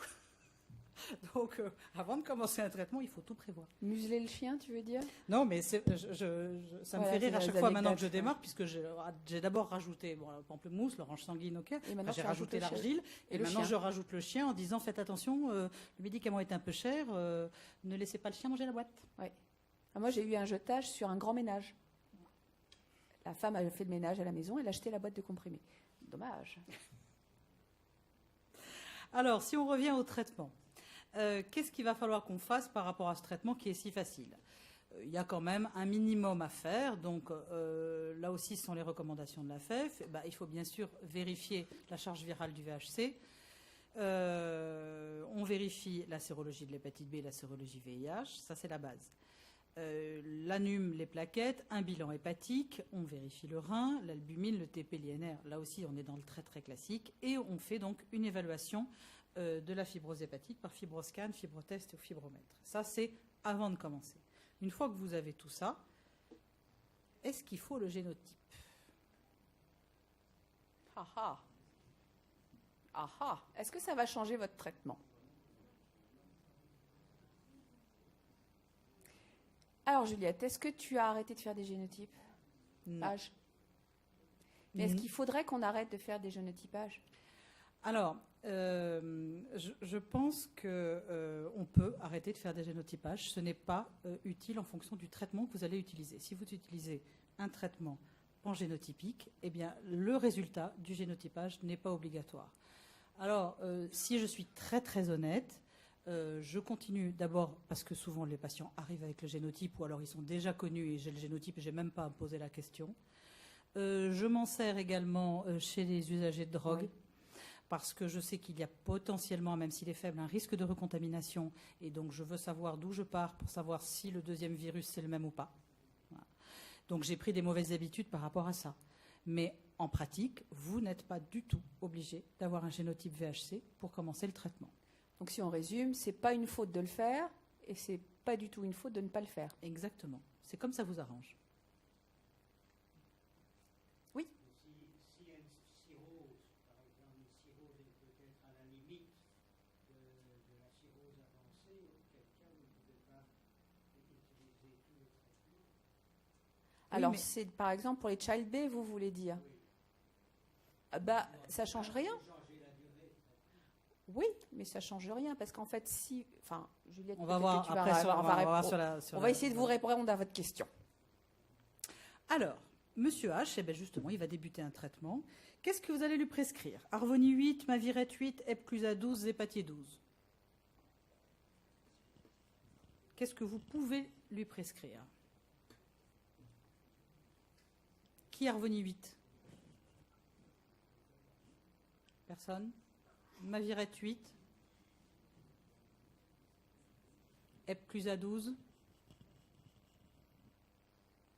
Donc, avant de commencer un traitement, il faut tout prévoir. Museler le chien, tu veux dire ? Non, mais ça me fait rire à chaque fois maintenant que je démarre, puisque j'ai d'abord rajouté le pamplemousse, l'orange sanguine, ok. J'ai rajouté l'argile, et maintenant je rajoute le chien en disant faites attention, le médicament est un peu cher, ne laissez pas le chien manger la boîte. Oui. Moi, j'ai eu un jetage sur un grand ménage. La femme a fait le ménage à la maison, elle a acheté la boîte de comprimés. Dommage. Alors, si on revient au traitement, qu'est-ce qu'il va falloir qu'on fasse par rapport à ce traitement qui est si facile? Il y a quand même un minimum à faire. Donc, là aussi, ce sont les recommandations de la FEF. Il faut bien sûr vérifier la charge virale du VHC. On vérifie la sérologie de l'hépatite B et la sérologie VIH. Ça, c'est la base. L'anum, les plaquettes, un bilan hépatique, on vérifie le rein, l'albumine, le TP, l'INR, là aussi on est dans le très très classique, et on fait donc une évaluation de la fibrose hépatique par fibroscan, fibrotest ou fibromètre. Ça c'est avant de commencer. Une fois que vous avez tout ça, est-ce qu'il faut le génotype? Ah ah. Ah ah. Est-ce que ça va changer votre traitement? Alors Juliette, est-ce que tu as arrêté de faire des génotypes? Non. Mais est-ce qu'il faudrait qu'on arrête de faire des génotypages? Alors, je pense qu'on peut arrêter de faire des génotypages. Ce n'est pas utile en fonction du traitement que vous allez utiliser. Si vous utilisez un traitement pangénotypique, eh bien, le résultat du génotypage n'est pas obligatoire. Alors, si je suis très très honnête, je continue d'abord parce que souvent les patients arrivent avec le génotype ou alors ils sont déjà connus et j'ai le génotype et je n'ai même pas à me poser la question. Je m'en sers également chez les usagers de drogue. Oui. Parce que je sais qu'il y a potentiellement, même s'il est faible, un risque de recontamination. Et donc, je veux savoir d'où je pars pour savoir si le deuxième virus, c'est le même ou pas. Voilà. Donc, j'ai pris des mauvaises habitudes par rapport à ça. Mais en pratique, vous n'êtes pas du tout obligé d'avoir un génotype VHC pour commencer le traitement. Donc, si on résume, c'est pas une faute de le faire et c'est pas du tout une faute de ne pas le faire. Exactement. C'est comme ça vous arrange. Oui. Si une cirrhose, par exemple, une cirrhose est peut-être à la limite de la cirrhose avancée, auquel cas vous ne pouvez pas utiliser tous les traitements. Alors, c'est par exemple pour les child B, vous voulez dire? Oui. Ça change rien. Oui, mais ça change rien parce qu'en fait, si, enfin, Juliette, on va voir après. On va essayer de vous répondre à votre question. Alors, Monsieur H, eh bien justement, il va débuter un traitement. Qu'est-ce que vous allez lui prescrire? Harvoni 8, Mavirette 8, Epclusa 12, Zépatier 12. Qu'est-ce que vous pouvez lui prescrire? Qui Harvoni 8? Personne? Mavirette 8, Epclusa 12,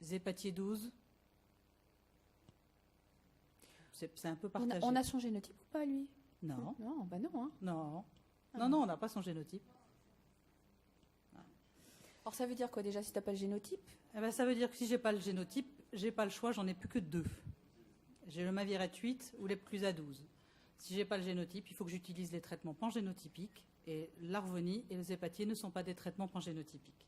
Zépatier 12. C'est un peu partagé. On a son génotype ou pas, lui? Non. Non, bah non. Hein. Non. Ah. Non, on n'a pas son génotype. Alors ça veut dire quoi déjà si tu n'as pas le génotype? Eh ben, ça veut dire que si je n'ai pas le génotype, je n'ai pas le choix, j'en ai plus que 2. J'ai le Mavirette 8 ou l'Epclusa 12. Si je n'ai pas le génotype, il faut que j'utilise les traitements pangénotypiques. Et l'Harvoni et le Zépatier ne sont pas des traitements pangénotypiques.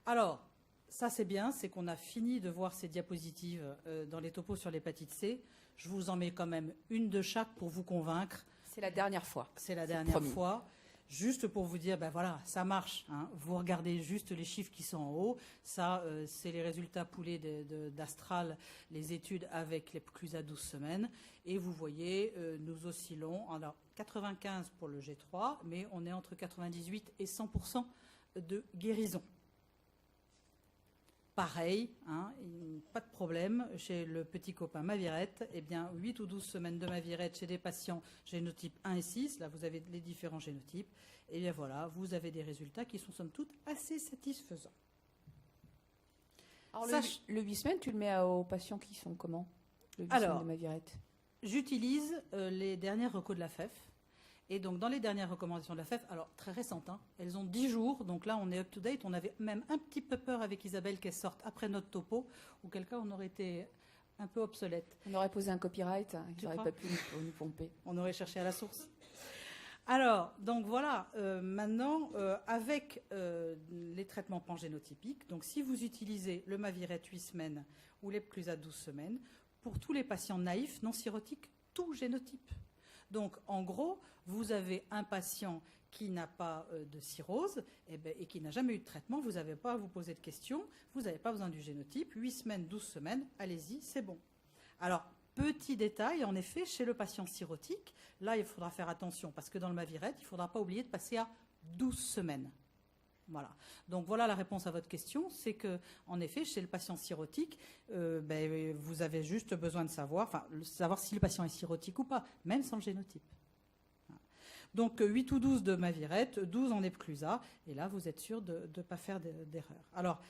Alors, ça c'est bien, c'est qu'on a fini de voir ces diapositives dans les topos sur l'hépatite C. Je vous en mets quand même une de chaque pour vous convaincre. C'est la dernière fois. C'est la dernière fois. Juste pour vous dire, ben voilà, ça marche. Hein. Vous regardez juste les chiffres qui sont en haut. Ça, c'est les résultats poulés d'Astral, les études avec l'Epclusa 12 semaines. Et vous voyez, nous oscillons. Alors, 95 pour le G3, mais on est entre 98 et 100% de guérison. Pareil, hein, pas de problème chez le petit copain Mavirette. Eh bien, 8 ou 12 semaines de Mavirette chez des patients génotypes 1 et 6. Là, vous avez les différents génotypes. Et bien voilà, vous avez des résultats qui sont somme toute assez satisfaisants. Alors, le 8 semaines, tu le mets aux patients qui sont comment? Le 8 semaines de Mavirette. J'utilise les dernières recos de la FEF. Et donc, dans les dernières recommandations de la FEF, alors très récentes, hein, elles ont 10 jours, donc là, on est up-to-date. On avait même un petit peu peur avec Isabelle qu'elle sorte après notre topo, auquel cas, on aurait été un peu obsolète. On aurait posé un copyright, ils n'auraient pas pu nous pomper. On aurait cherché à la source. Alors, donc voilà, maintenant, avec les traitements pangénotypiques, donc si vous utilisez le Mavirette 8 semaines ou l'Epclusa 12 semaines, pour tous les patients naïfs, non cirrhotiques, tout génotype. Donc, en gros, vous avez un patient qui n'a pas de cirrhose et qui n'a jamais eu de traitement, vous n'avez pas à vous poser de questions, vous n'avez pas besoin du génotype, 8 semaines, 12 semaines, allez-y, c'est bon. Alors, Petit détail, en effet, chez le patient cirrhotique, là, il faudra faire attention parce que dans le Maviret, il ne faudra pas oublier de passer à 12 semaines. Voilà. Donc voilà la réponse à votre question, c'est que en effet chez le patient cirrhotique, vous avez juste besoin de savoir si le patient est cirrhotique ou pas, même sans le génotype. Voilà. Donc 8 ou 12 de Maviret, 12 en Epclusa, et là vous êtes sûr de ne pas faire d'erreur. Alors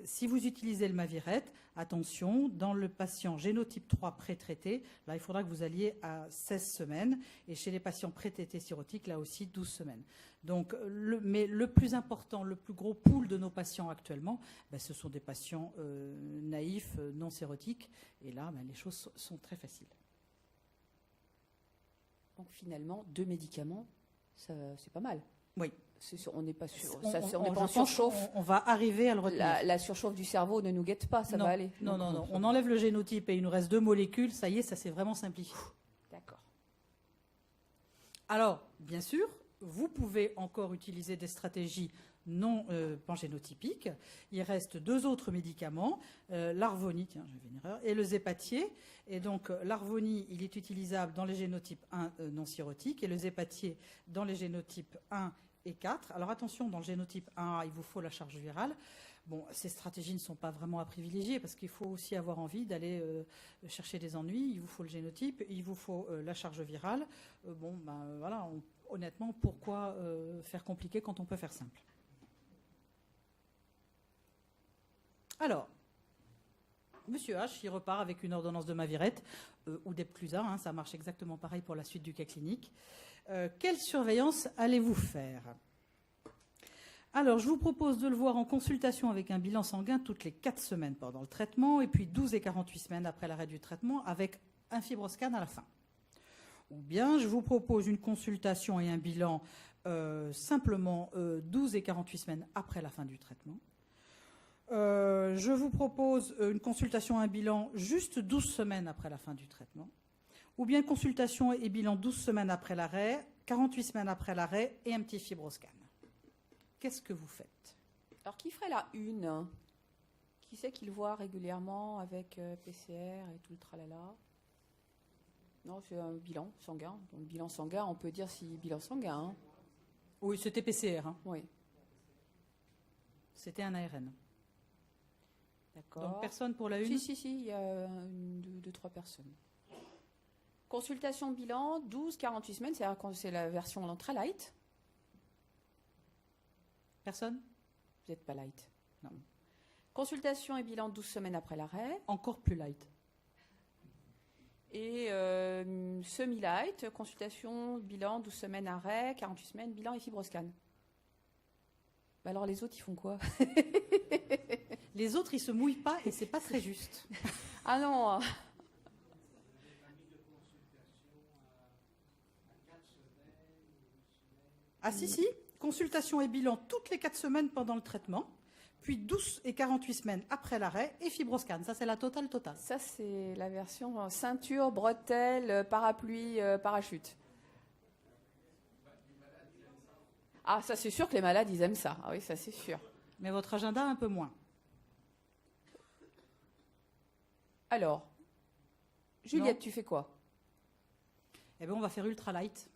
si vous utilisez le Maviret, attention, dans le patient génotype 3 pré-traité, là il faudra que vous alliez à 16 semaines, et chez les patients pré-traités cirrhotiques, là aussi 12 semaines. Donc, mais le plus important, le plus gros pool de nos patients actuellement, ce sont des patients naïfs, non cirrhotiques. Et là, les choses sont très faciles. Donc finalement, 2 médicaments, c'est pas mal. Oui. On n'est pas sûr. On n'est pas en surchauffe. On va arriver à le retenir. La surchauffe du cerveau ne nous guette pas, ça va aller. Non. On enlève le génotype et il nous reste 2 molécules. Ça y est, ça s'est vraiment simplifié. D'accord. Alors, bien sûr, vous pouvez encore utiliser des stratégies non pangénotypiques. Il reste 2 autres médicaments, l'Arvoni, j'avais une erreur, et le Zépatier. Et donc l'Arvoni, il est utilisable dans les génotypes 1 non cirrhotiques et le Zépatier dans les génotypes 1 et 4. Alors attention, dans le génotype 1A, il vous faut la charge virale. Bon, ces stratégies ne sont pas vraiment à privilégier parce qu'il faut aussi avoir envie d'aller chercher des ennuis. Il vous faut le génotype, il vous faut la charge virale. Voilà, honnêtement, pourquoi faire compliqué quand on peut faire simple? Alors, Monsieur H, il repart avec une ordonnance de Maviret ou d'Epclusa, ça marche exactement pareil pour la suite du cas clinique. Quelle surveillance allez-vous faire? Alors, je vous propose de le voir en consultation avec un bilan sanguin toutes les 4 semaines pendant le traitement et puis 12 et 48 semaines après l'arrêt du traitement avec un fibroscan à la fin. Ou bien, je vous propose une consultation et un bilan simplement 12 et 48 semaines après la fin du traitement. Je vous propose une consultation et un bilan juste 12 semaines après la fin du traitement. Ou bien consultation et bilan 12 semaines après l'arrêt, 48 semaines après l'arrêt et un petit fibroscan. Qu'est-ce que vous faites? Alors, qui ferait la une? Qui c'est qui le voit régulièrement avec PCR et tout le tralala? Non, c'est un bilan sanguin. Donc, bilan sanguin, on peut dire si bilan sanguin. Hein. Oui, c'était PCR. Oui. C'était un ARN. D'accord. Donc, personne pour la une? Si, il y a 2, 3 personnes. Consultation bilan, 12-48 semaines, c'est-à-dire quand c'est la version très light. Personne? Vous n'êtes pas light. Non. Consultation et bilan 12 semaines après l'arrêt. Encore plus light. Et semi-light, consultation, bilan, 12 semaines arrêt, 48 semaines, bilan et fibroscan. Alors les autres, ils font quoi? Les autres, ils se mouillent pas et c'est pas très juste. Ah non. Ah si, consultation et bilan toutes les 4 semaines pendant le traitement, puis 12 et 48 semaines après l'arrêt et fibroscan. Ça, c'est la totale. Ça, c'est la version ceinture, bretelle, parapluie, parachute. Ah, ça, c'est sûr que les malades, ils aiment ça. Ah oui, ça, c'est sûr. Mais votre agenda, un peu moins. Alors, Juliette, Non. tu fais quoi? Eh bien, on va faire ultra light.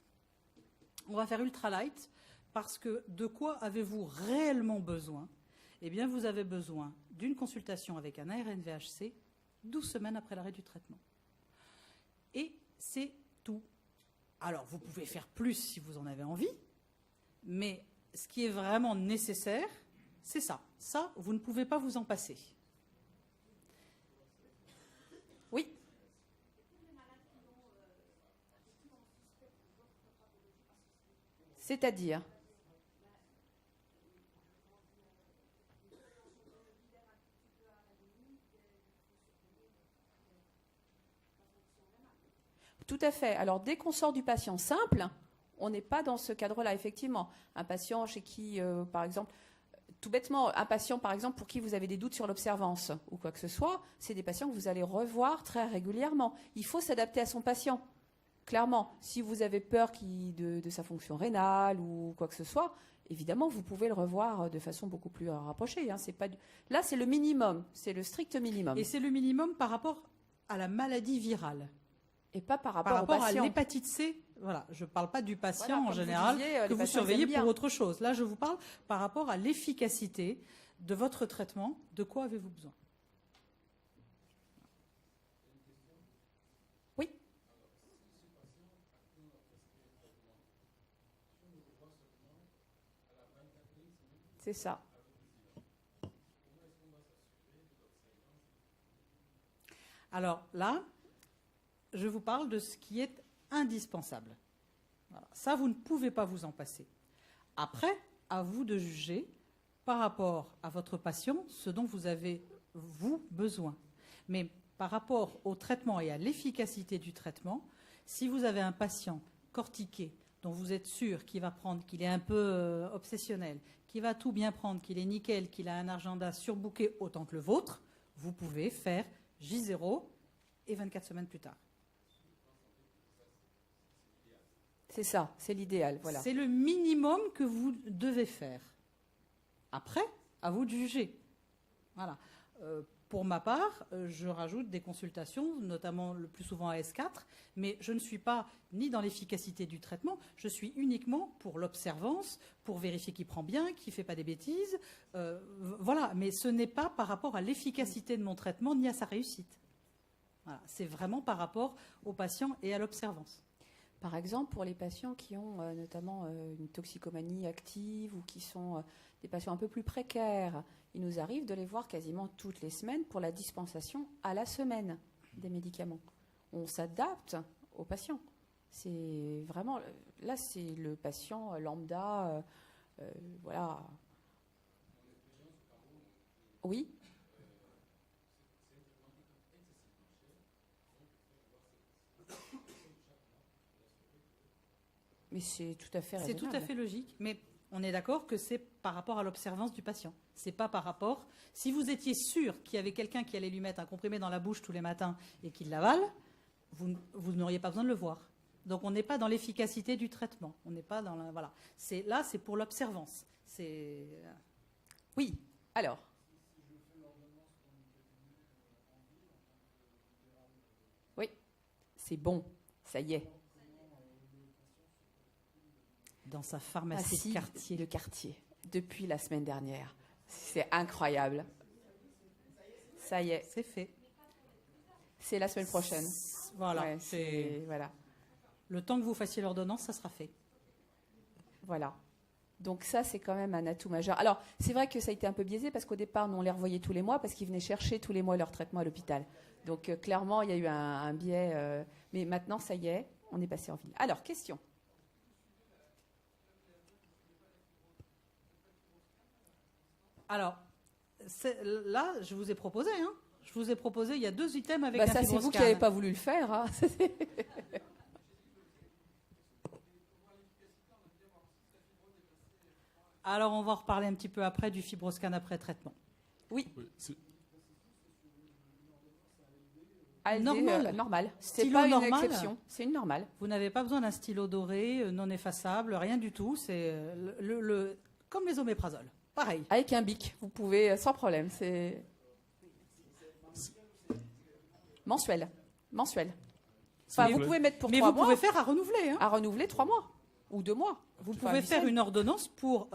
On va faire ultra light parce que de quoi avez-vous réellement besoin? Eh bien, vous avez besoin d'une consultation avec un ARN-VHC 12 semaines après l'arrêt du traitement. Et c'est tout. Alors, vous pouvez faire plus si vous en avez envie, mais ce qui est vraiment nécessaire, c'est ça. Ça, vous ne pouvez pas vous en passer. Oui. C'est-à-dire? Tout à fait. Alors, dès qu'on sort du patient simple, on n'est pas dans ce cadre-là, effectivement. Un patient chez qui, par exemple, tout bêtement, un patient, par exemple, pour qui vous avez des doutes sur l'observance ou quoi que ce soit, c'est des patients que vous allez revoir très régulièrement. Il faut s'adapter à son patient. Clairement, si vous avez peur de sa fonction rénale ou quoi que ce soit, évidemment, vous pouvez le revoir de façon beaucoup plus rapprochée. Hein. Là, c'est le minimum, c'est le strict minimum. Et c'est le minimum par rapport à la maladie virale. Et pas par Par rapport, rapport au à patient. l'hépatite C, voilà, je ne parle pas du patient Voilà, en comme vous général, disiez, les que vous patients, ils surveillez aiment bien. pour autre chose. Là, je vous parle par rapport à l'efficacité de votre traitement. De quoi avez-vous besoin? Oui. C'est ça. Alors là, je vous parle de ce qui est indispensable. Voilà. Ça, vous ne pouvez pas vous en passer. Après, à vous de juger par rapport à votre patient ce dont vous avez, vous, besoin. Mais par rapport au traitement et à l'efficacité du traitement, si vous avez un patient cortiqué dont vous êtes sûr qu'il va prendre, qu'il est un peu obsessionnel, qu'il va tout bien prendre, qu'il est nickel, qu'il a un agenda surbooké autant que le vôtre, vous pouvez faire J0 et 24 semaines plus tard. C'est ça, c'est l'idéal. Voilà. C'est le minimum que vous devez faire. Après, à vous de juger. Voilà. Pour ma part, je rajoute des consultations, notamment le plus souvent à S4, mais je ne suis pas ni dans l'efficacité du traitement, je suis uniquement pour l'observance, pour vérifier qu'il prend bien, qu'il ne fait pas des bêtises. Voilà, mais ce n'est pas par rapport à l'efficacité de mon traitement ni à sa réussite. Voilà. C'est vraiment par rapport au patient et à l'observance. Par exemple, pour les patients qui ont notamment une toxicomanie active ou qui sont des patients un peu plus précaires, il nous arrive de les voir quasiment toutes les semaines pour la dispensation à la semaine des médicaments. On s'adapte aux patients. C'est vraiment, là, c'est le patient lambda, voilà. Oui. Mais c'est tout à fait C'est raisonnable. tout à fait logique, mais on est d'accord que c'est par rapport à l'observance du patient. C'est pas par rapport. Si vous étiez sûr qu'il y avait quelqu'un qui allait lui mettre un comprimé dans la bouche tous les matins et qu'il l'avale, vous n'auriez pas besoin de le voir. Donc on n'est pas dans l'efficacité du traitement. On n'est pas dans la, voilà. Là, c'est pour l'observance. C'est Oui. Alors. Oui. C'est bon. Ça y est. dans sa pharmacie de quartier. Depuis la semaine dernière. C'est incroyable. Ça y est. C'est fait. C'est la semaine prochaine. Voilà. Ouais, voilà. Le temps que vous fassiez l'ordonnance, ça sera fait. Voilà. Donc ça, c'est quand même un atout majeur. Alors, c'est vrai que ça a été un peu biaisé parce qu'au départ, nous, on les revoyait tous les mois parce qu'ils venaient chercher tous les mois leur traitement à l'hôpital. Donc, clairement, il y a eu un biais. Mais maintenant, ça y est, on est passé en ville. Alors, question. Alors, là, je vous ai proposé. Je vous ai proposé, il y a 2 items avec un ça, fibroscan. c'est vous qui n'avez pas voulu le faire. Hein. Alors, on va en reparler un petit peu après du fibroscan après traitement. Oui. Normal. C'est Stylo pas une normal. exception. C'est une normale. Vous n'avez pas besoin d'un stylo doré, non effaçable, rien du tout. C'est comme les oméprazoles. Pareil. Avec un bic, vous pouvez sans problème. C'est mensuel. Enfin, vous pouvez mettre pour 3 mois. Mais vous pouvez faire à renouveler. À renouveler 3 mois ou 2 mois. Vous pouvez faire une ordonnance pour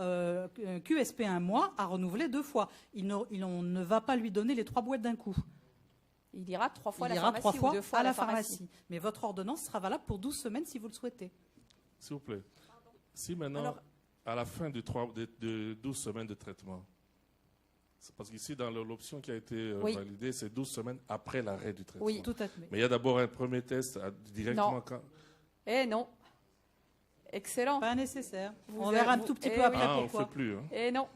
QSP 1 mois à renouveler 2 fois. On ne va pas lui donner les 3 boîtes d'un coup. Il ira 3 fois Il à la ira pharmacie 3 fois ou 2 fois à la pharmacie. Mais votre ordonnance sera valable pour 12 semaines si vous le souhaitez. S'il vous plaît. Si maintenant, à la fin de 12 semaines de traitement, parce qu'ici, dans l'option qui a été validée, c'est 12 semaines après l'arrêt du traitement. Oui, tout à fait. Mais il y a d'abord un premier test directement Non. quand... Non. Excellent. Pas nécessaire. Vous On verra un vous- tout petit eh peu après Ah, on ne pourquoi. fait plus. Non.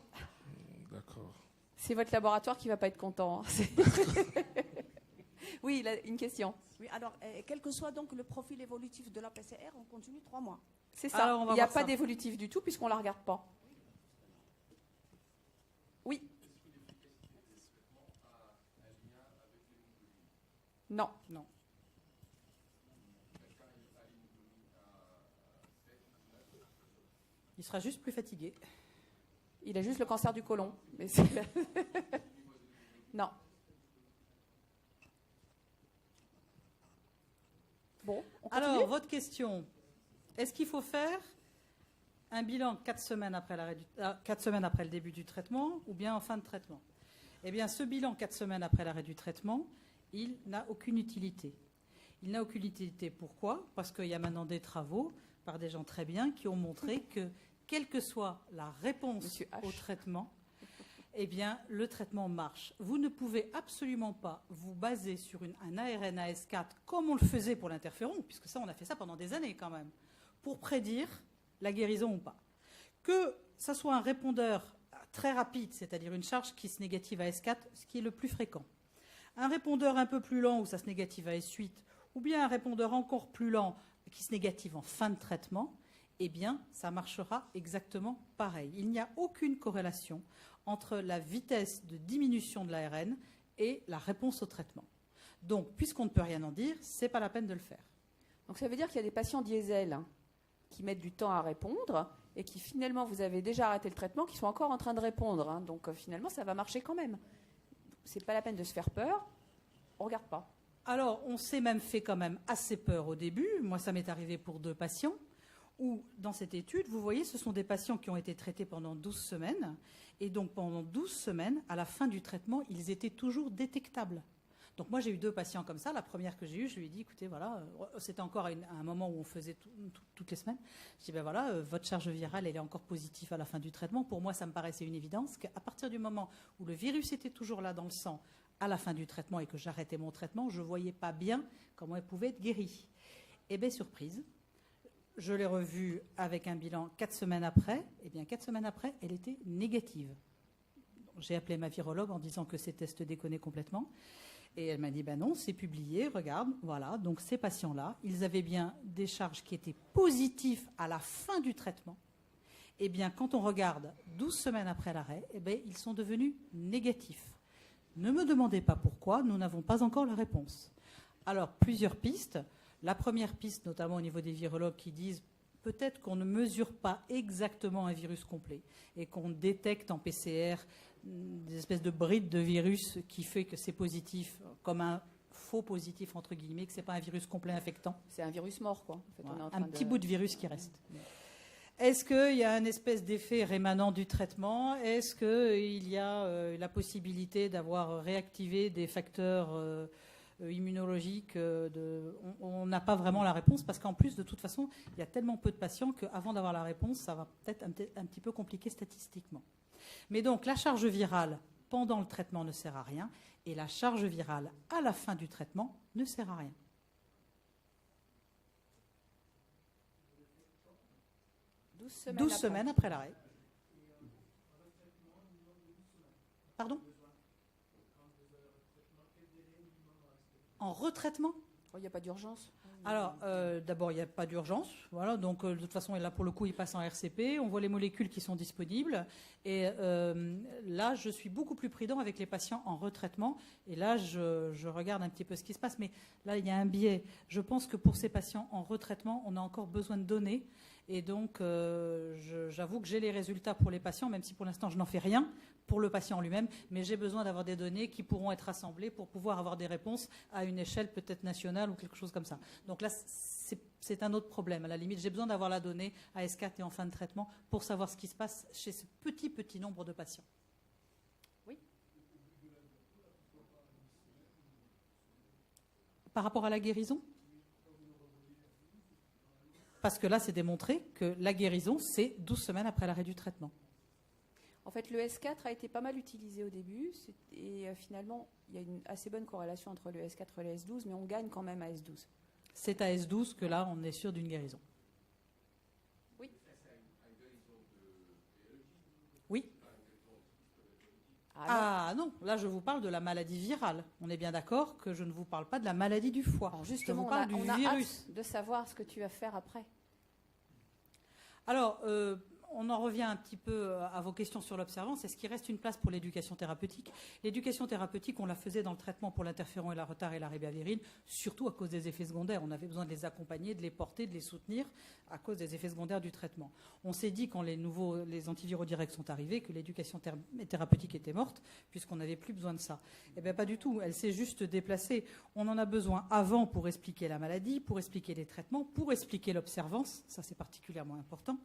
D'accord. C'est votre laboratoire qui ne va pas être content. Oui, une question. Oui, alors, quel que soit donc le profil évolutif de la PCR, on continue 3 mois. C'est ça. Alors, on va Il n'y a voir pas ça. d'évolutif du tout puisqu'on ne la regarde pas. Oui. Non. Non. Il sera juste plus fatigué. Il a juste le cancer du côlon. Mais non. Bon, on continue. Alors, votre question, est-ce qu'il faut faire un bilan 4 semaines après, 4 semaines après le début du traitement ou bien en fin de traitement? Eh bien, ce bilan 4 semaines après l'arrêt du traitement, il n'a aucune utilité. Il n'a aucune utilité. Pourquoi? Parce qu'il y a maintenant des travaux par des gens très bien qui ont montré que, quelle que soit la réponse au traitement, eh bien, le traitement marche. Vous ne pouvez absolument pas vous baser sur un ARN AS4 comme on le faisait pour l'interféron, puisque ça, on a fait ça pendant des années quand même, pour prédire la guérison ou pas. Que ça soit un répondeur très rapide, c'est-à-dire une charge qui se négative à S4, ce qui est le plus fréquent. Un répondeur un peu plus lent où ça se négative à S8, ou bien un répondeur encore plus lent qui se négative en fin de traitement, eh bien, ça marchera exactement pareil. Il n'y a aucune corrélation entre la vitesse de diminution de l'ARN et la réponse au traitement. Donc, puisqu'on ne peut rien en dire, ce n'est pas la peine de le faire. Donc, ça veut dire qu'il y a des patients diesel qui mettent du temps à répondre et qui, finalement, vous avez déjà arrêté le traitement, qui sont encore en train de répondre. Donc, finalement, ça va marcher quand même. Ce n'est pas la peine de se faire peur. On ne regarde pas. Alors, on s'est même fait quand même assez peur au début. Moi, ça m'est arrivé pour 2 patients. Où, dans cette étude, vous voyez, ce sont des patients qui ont été traités pendant 12 semaines. Et donc, pendant 12 semaines, à la fin du traitement, ils étaient toujours détectables. Donc, moi, j'ai eu 2 patients comme ça. La première que j'ai eue, je lui ai dit, écoutez, voilà, c'était encore à un moment où on faisait toutes les semaines. Je dis, ben voilà, votre charge virale, elle est encore positive à la fin du traitement. Pour moi, ça me paraissait une évidence qu'à partir du moment où le virus était toujours là dans le sang à la fin du traitement et que j'arrêtais mon traitement, je ne voyais pas bien comment elle pouvait être guérie. Eh bien, surprise. Je l'ai revue avec un bilan 4 semaines après. Eh bien, 4 semaines après, elle était négative. J'ai appelé ma virologue en disant que ces tests déconnaient complètement. Et elle m'a dit, ben non, c'est publié, regarde, voilà. Donc, ces patients-là, ils avaient bien des charges qui étaient positives à la fin du traitement. Eh bien, quand on regarde 12 semaines après l'arrêt, eh bien, ils sont devenus négatifs. Ne me demandez pas pourquoi, nous n'avons pas encore la réponse. Alors, plusieurs pistes. La première piste, notamment au niveau des virologues qui disent peut-être qu'on ne mesure pas exactement un virus complet et qu'on détecte en PCR des espèces de brides de virus qui fait que c'est positif, comme un faux positif, entre guillemets, que ce n'est pas un virus complet infectant. C'est un virus mort, quoi. En fait, voilà, on est en un train petit bout de virus qui reste. Est-ce qu'il y a une espèce d'effet rémanent du traitement? Est-ce qu'il y a la possibilité d'avoir réactivé des facteurs immunologique, on n'a pas vraiment la réponse parce qu'en plus, de toute façon, il y a tellement peu de patients qu'avant d'avoir la réponse, ça va peut-être un petit peu compliqué statistiquement. Mais donc, la charge virale pendant le traitement ne sert à rien et la charge virale à la fin du traitement ne sert à rien. « 12 semaines après l'arrêt. Pardon ? En retraitement ? Il n'y a pas d'urgence. Alors, d'abord, il n'y a pas d'urgence. Voilà, donc, de toute façon, là, pour le coup, il passe en RCP. On voit les molécules qui sont disponibles. Et là, je suis beaucoup plus prudent avec les patients en retraitement. Et là, je regarde un petit peu ce qui se passe. Mais là, il y a un biais. Je pense que pour ces patients en retraitement, on a encore besoin de données. Et donc, j'avoue que j'ai les résultats pour les patients, même si pour l'instant, je n'en fais rien pour le patient lui-même, mais j'ai besoin d'avoir des données qui pourront être assemblées pour pouvoir avoir des réponses à une échelle peut-être nationale ou quelque chose comme ça. Donc là, c'est un autre problème. À la limite, j'ai besoin d'avoir la donnée à S4 et en fin de traitement pour savoir ce qui se passe chez ce petit nombre de patients. Oui ? Par rapport à la guérison ? Parce que là, c'est démontré que la guérison, c'est 12 semaines après l'arrêt du traitement. En fait, le S4 a été pas mal utilisé au début et finalement, il y a une assez bonne corrélation entre le S4 et le S12, mais on gagne quand même à S12. C'est à S12 que là, on est sûr d'une guérison. Oui. Oui. Ah non, là, je vous parle de la maladie virale. On est bien d'accord que je ne vous parle pas de la maladie du foie. Alors justement, je vous parle du on a virus. hâte de savoir ce que tu vas faire après. Alors, on en revient un petit peu à vos questions sur l'observance. Est-ce qu'il reste une place pour l'éducation thérapeutique? L'éducation thérapeutique, on la faisait dans le traitement pour l'interféron et la retard et la ribavirine, surtout à cause des effets secondaires. On avait besoin de les accompagner, de les porter, de les soutenir à cause des effets secondaires du traitement. On s'est dit, quand les antiviraux directs sont arrivés, que l'éducation thérapeutique était morte, puisqu'on n'avait plus besoin de ça. Eh bien, pas du tout. Elle s'est juste déplacée. On en a besoin avant pour expliquer la maladie, pour expliquer les traitements, pour expliquer l'observance. Ça, c'est particulièrement important.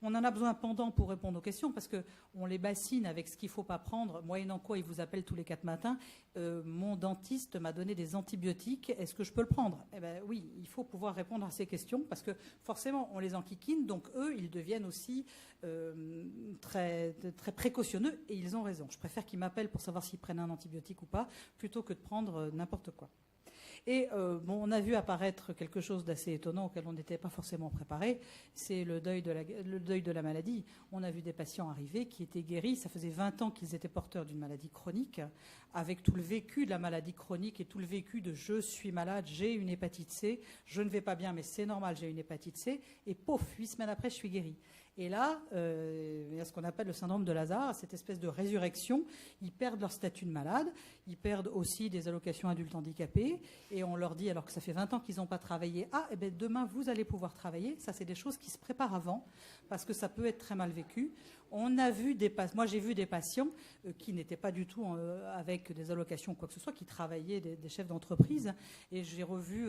On en a besoin pendant pour répondre aux questions, parce qu'on les bassine avec ce qu'il ne faut pas prendre, moyennant quoi ils vous appellent tous les 4 matins. Mon dentiste m'a donné des antibiotiques, est-ce que je peux le prendre? Eh bien oui, il faut pouvoir répondre à ces questions, parce que forcément on les enquiquine, donc eux ils deviennent aussi très, très précautionneux, et ils ont raison. Je préfère qu'ils m'appellent pour savoir s'ils prennent un antibiotique ou pas, plutôt que de prendre n'importe quoi. Et on a vu apparaître quelque chose d'assez étonnant auquel on n'était pas forcément préparé, c'est le deuil de la maladie. On a vu des patients arriver qui étaient guéris, ça faisait 20 ans qu'ils étaient porteurs d'une maladie chronique, avec tout le vécu de la maladie chronique et tout le vécu de je suis malade, j'ai une hépatite C, je ne vais pas bien mais c'est normal, j'ai une hépatite C, et pouf, 8 semaines après je suis guéri. Et là, il y a ce qu'on appelle le syndrome de Lazare, cette espèce de résurrection. Ils perdent leur statut de malade, ils perdent aussi des allocations adultes handicapés, et on leur dit, alors que ça fait 20 ans qu'ils n'ont pas travaillé, ah, eh bien, demain, vous allez pouvoir travailler. Ça, c'est des choses qui se préparent avant, parce que ça peut être très mal vécu. Moi, j'ai vu des patients qui n'étaient pas du tout avec des allocations ou quoi que ce soit, qui travaillaient, des chefs d'entreprise, et j'ai revu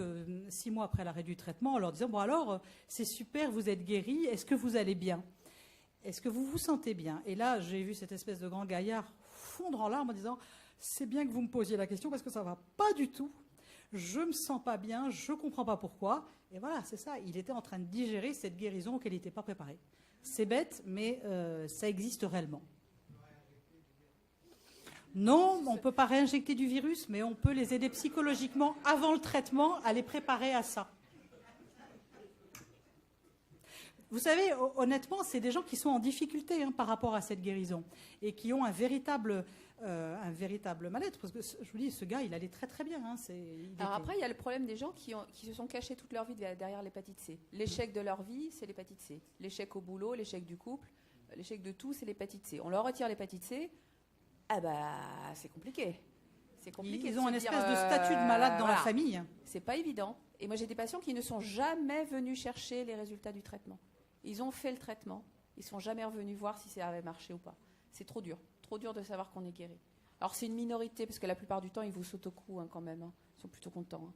6 mois après l'arrêt du traitement en leur disant, bon alors, c'est super, vous êtes guéris, est-ce que vous allez bien? Est-ce que vous vous sentez bien? Et là, j'ai vu cette espèce de grand gaillard fondre en larmes en disant, c'est bien que vous me posiez la question parce que ça ne va pas du tout. Je ne me sens pas bien, je ne comprends pas pourquoi. Et voilà, c'est ça. Il était en train de digérer cette guérison auquel il n'était pas préparé. C'est bête, mais ça existe réellement. Non, on ne peut pas réinjecter du virus, mais on peut les aider psychologiquement avant le traitement à les préparer à ça. Vous savez, honnêtement, c'est des gens qui sont en difficulté par rapport à cette guérison et qui ont un véritable mal-être. Parce que je vous dis, ce gars, il allait très très bien. Alors après, il y a le problème des gens qui se sont cachés toute leur vie derrière l'hépatite C. L'échec de leur vie, c'est l'hépatite C. L'échec au boulot, l'échec du couple, l'échec de tout, c'est l'hépatite C. On leur retire l'hépatite C, c'est compliqué. C'est compliqué. Ils ont une espèce de statut de malade dans la famille. C'est pas évident. Et moi, j'ai des patients qui ne sont jamais venus chercher les résultats du traitement. Ils ont fait le traitement, ils ne sont jamais revenus voir si ça avait marché ou pas. C'est trop dur de savoir qu'on est guéri. Alors c'est une minorité, parce que la plupart du temps, ils vous sautent au cou quand même. Ils sont plutôt contents.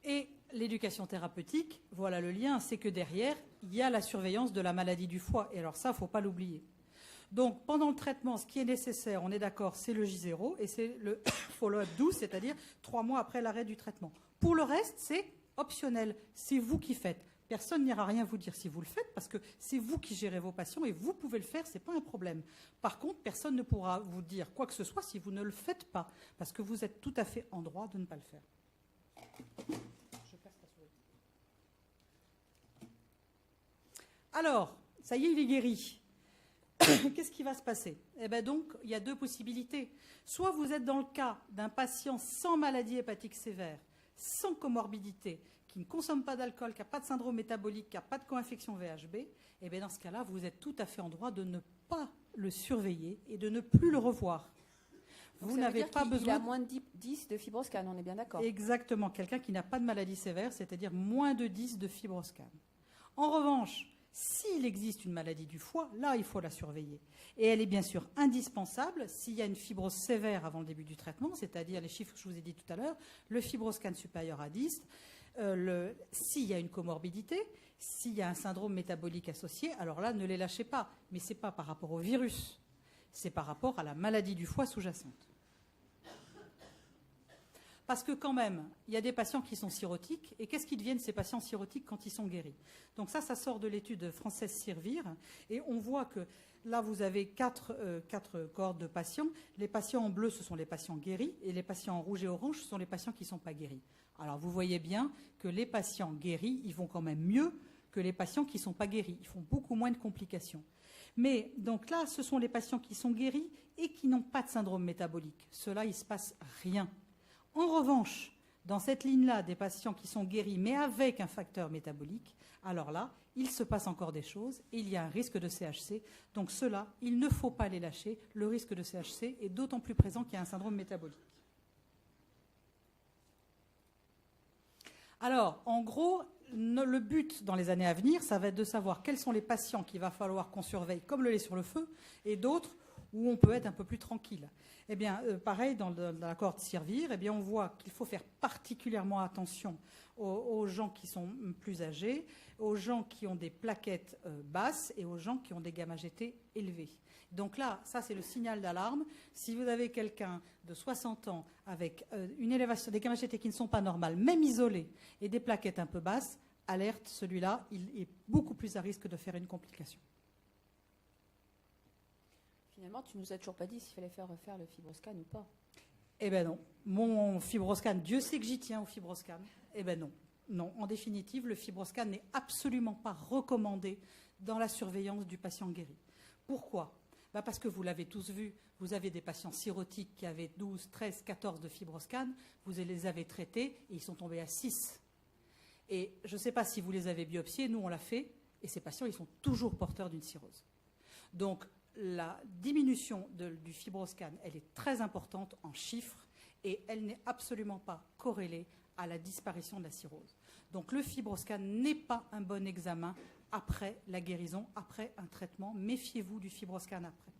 Et l'éducation thérapeutique, voilà le lien, c'est que derrière, il y a la surveillance de la maladie du foie. Et alors ça, il ne faut pas l'oublier. Donc pendant le traitement, ce qui est nécessaire, on est d'accord, c'est le J0 et c'est le follow-up 12, c'est-à-dire 3 mois après l'arrêt du traitement. Pour le reste, c'est optionnel. C'est vous qui faites. Personne n'ira rien vous dire si vous le faites, parce que c'est vous qui gérez vos patients et vous pouvez le faire, ce n'est pas un problème. Par contre, personne ne pourra vous dire quoi que ce soit si vous ne le faites pas, parce que vous êtes tout à fait en droit de ne pas le faire. Je passe la souris. Alors, ça y est, il est guéri. Qu'est-ce qui va se passer? Eh bien donc, il y a 2 possibilités. Soit vous êtes dans le cas d'un patient sans maladie hépatique sévère, sans comorbidité, qui ne consomme pas d'alcool, qui n'a pas de syndrome métabolique, qui n'a pas de co-infection VHB, et bien dans ce cas-là, vous êtes tout à fait en droit de ne pas le surveiller et de ne plus le revoir. Vous n'avez pas besoin. Il a moins de 10 de fibroscan, on est bien d'accord. Exactement, quelqu'un qui n'a pas de maladie sévère, c'est-à-dire moins de 10 de fibroscan. En revanche, s'il existe une maladie du foie, là, il faut la surveiller. Et elle est bien sûr indispensable s'il y a une fibrose sévère avant le début du traitement, c'est-à-dire les chiffres que je vous ai dit tout à l'heure, le fibroscan supérieur à 10, s'il y a une comorbidité, s'il y a un syndrome métabolique associé, alors là, ne les lâchez pas. Mais ce n'est pas par rapport au virus, c'est par rapport à la maladie du foie sous-jacente. Parce que quand même, il y a des patients qui sont cirrhotiques. Et qu'est-ce qu'ils deviennent, ces patients cirrhotiques, quand ils sont guéris? Donc ça sort de l'étude française Sirvir. Et on voit que là, vous avez 4 cohortes de patients. Les patients en bleu, ce sont les patients guéris. Et les patients en rouge et orange, ce sont les patients qui ne sont pas guéris. Alors vous voyez bien que les patients guéris, ils vont quand même mieux que les patients qui ne sont pas guéris. Ils font beaucoup moins de complications. Mais donc là, ce sont les patients qui sont guéris et qui n'ont pas de syndrome métabolique. Ceux-là, il ne se passe rien. En revanche, Dans cette ligne-là, des patients qui sont guéris mais avec un facteur métabolique, alors là, il se passe encore des choses et il y a un risque de CHC. Donc ceux-là, il ne faut pas les lâcher. Le risque de CHC est d'autant plus présent qu'il y a un syndrome métabolique. Alors, en gros, le but dans les années à venir, ça va être de savoir quels sont les patients qu'il va falloir qu'on surveille comme le lait sur le feu et d'autres où on peut être un peu plus tranquille. Eh bien, pareil, dans la cohorte CIRVIR, eh bien, on voit qu'il faut faire particulièrement attention aux gens qui sont plus âgés, aux gens qui ont des plaquettes basses et aux gens qui ont des gamma-GT élevés. Donc là, ça c'est le signal d'alarme. Si vous avez quelqu'un de 60 ans avec une élévation des gamma-GT qui ne sont pas normales, même isolées, et des plaquettes un peu basses, alerte, celui-là, il est beaucoup plus à risque de faire une complication. Finalement, tu nous as toujours pas dit s'il fallait faire refaire le fibroscan ou pas. Eh bien non. Mon fibroscan, Dieu sait que j'y tiens au fibroscan. Eh bien non. Non, en définitive, le fibroscan n'est absolument pas recommandé dans la surveillance du patient guéri. Pourquoi ? Parce que vous l'avez tous vu, vous avez des patients cirrhotiques qui avaient 12, 13, 14 de fibroscan, vous les avez traités et ils sont tombés à 6. Et je ne sais pas si vous les avez biopsiés, nous on l'a fait, et ces patients, ils sont toujours porteurs d'une cirrhose. Donc, la diminution du fibroscan, elle est très importante en chiffres et elle n'est absolument pas corrélée à la disparition de la cirrhose. Donc le fibroscan n'est pas un bon examen après la guérison, après un traitement. Méfiez-vous du fibroscan après.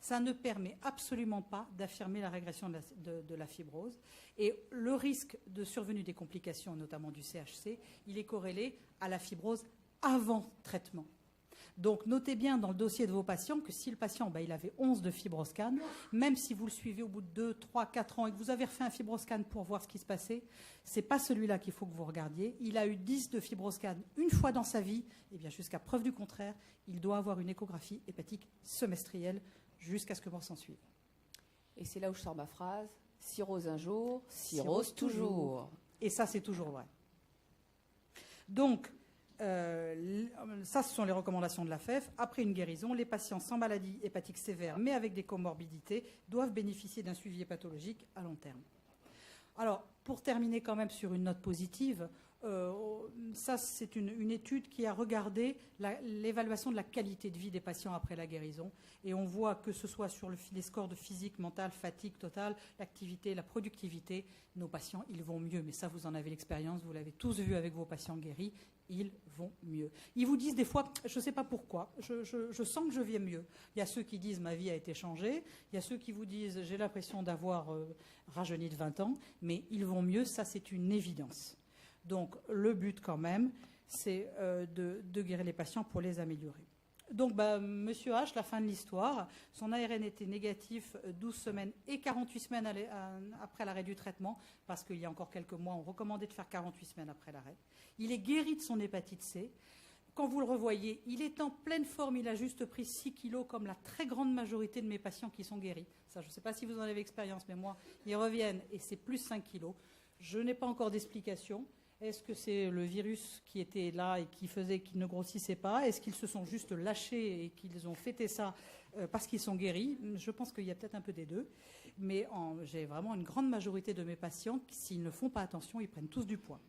Ça ne permet absolument pas d'affirmer la régression de la fibrose. Et le risque de survenue des complications, notamment du CHC, il est corrélé à la fibrose avant traitement. Donc, notez bien dans le dossier de vos patients que si le patient il avait 11 de fibroscan, même si vous le suivez au bout de 2, 3, 4 ans et que vous avez refait un fibroscan pour voir ce qui se passait, ce n'est pas celui-là qu'il faut que vous regardiez. Il a eu 10 de fibroscan une fois dans sa vie, et bien jusqu'à preuve du contraire, il doit avoir une échographie hépatique semestrielle jusqu'à ce que mort s'en suive. Et c'est là où je sors ma phrase, cirrhose un jour, cirrhose toujours. Et ça, c'est toujours vrai. Donc, ça, ce sont les recommandations de la FEF. Après une guérison, les patients sans maladie hépatique sévère, mais avec des comorbidités, doivent bénéficier d'un suivi pathologique à long terme. Alors, pour terminer quand même sur une note positive, ça, c'est une étude qui a regardé l'évaluation de la qualité de vie des patients après la guérison. Et on voit que ce soit sur les scores de physique, mentale, fatigue totale, l'activité, la productivité, nos patients, ils vont mieux. Mais ça, vous en avez l'expérience, vous l'avez tous vu avec vos patients guéris, ils vont mieux. Ils vous disent des fois, je ne sais pas pourquoi, je sens que je vais mieux. Il y a ceux qui disent, ma vie a été changée. Il y a ceux qui vous disent, j'ai l'impression d'avoir rajeuni de 20 ans. Mais ils vont mieux, ça, c'est une évidence. Donc, le but, quand même, c'est de guérir les patients pour les améliorer. Donc, Monsieur H, la fin de l'histoire, son ARN était négatif 12 semaines et 48 semaines après l'arrêt du traitement, parce qu'il y a encore quelques mois, on recommandait de faire 48 semaines après l'arrêt. Il est guéri de son hépatite C. Quand vous le revoyez, il est en pleine forme, il a juste pris 6 kilos, comme la très grande majorité de mes patients qui sont guéris. Ça, je ne sais pas si vous en avez expérience, mais moi, ils reviennent et c'est plus 5 kilos. Je n'ai pas encore d'explication. Est-ce que c'est le virus qui était là et qui faisait qu'ils ne grossissaient pas? Est-ce qu'ils se sont juste lâchés et qu'ils ont fêté ça parce qu'ils sont guéris? Je pense qu'il y a peut-être un peu des deux. Mais j'ai vraiment une grande majorité de mes patients qui, s'ils ne font pas attention, ils prennent tous du poids.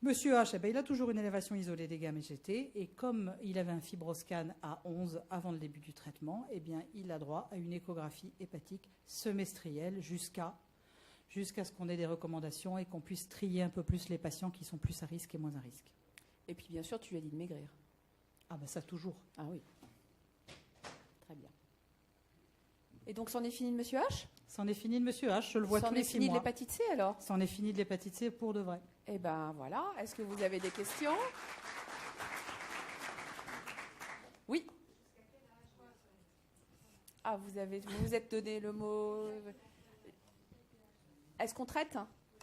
Monsieur H, il a toujours une élévation isolée des gamma-GT et comme il avait un fibroscan à 11 avant le début du traitement, il a droit à une échographie hépatique semestrielle jusqu'à ce qu'on ait des recommandations et qu'on puisse trier un peu plus les patients qui sont plus à risque et moins à risque. Et puis, bien sûr, tu lui as dit de maigrir. Ah ça, toujours. Ah oui. Très bien. Et donc, c'en est fini de Monsieur H? C'en est fini de Monsieur H, je le vois tous les 6 mois. C'en est fini de l'hépatite C, alors? C'en est fini de l'hépatite C pour de vrai. Eh bien, voilà. Est-ce que vous avez des questions? Oui. Ah, vous vous êtes donné le mot... Est-ce qu'on traite?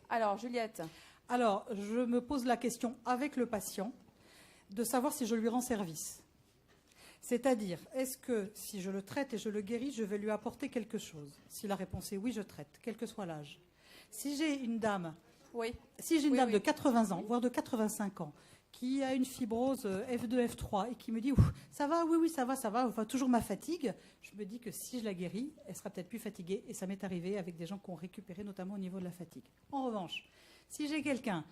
Alors, Juliette. Alors, je me pose la question avec le patient de savoir si je lui rends service. C'est-à-dire, est-ce que si je le traite et je le guéris, je vais lui apporter quelque chose? Si la réponse est oui, je traite, quel que soit l'âge. Si j'ai une dame, de 80 ans, voire de 85 ans, qui a une fibrose F2, F3 et qui me dit « ça va, oui, ça va, enfin, toujours ma fatigue », je me dis que si je la guéris, elle sera peut-être plus fatiguée et ça m'est arrivé avec des gens qui ont récupéré notamment au niveau de la fatigue. En revanche, Si j'ai quelqu'un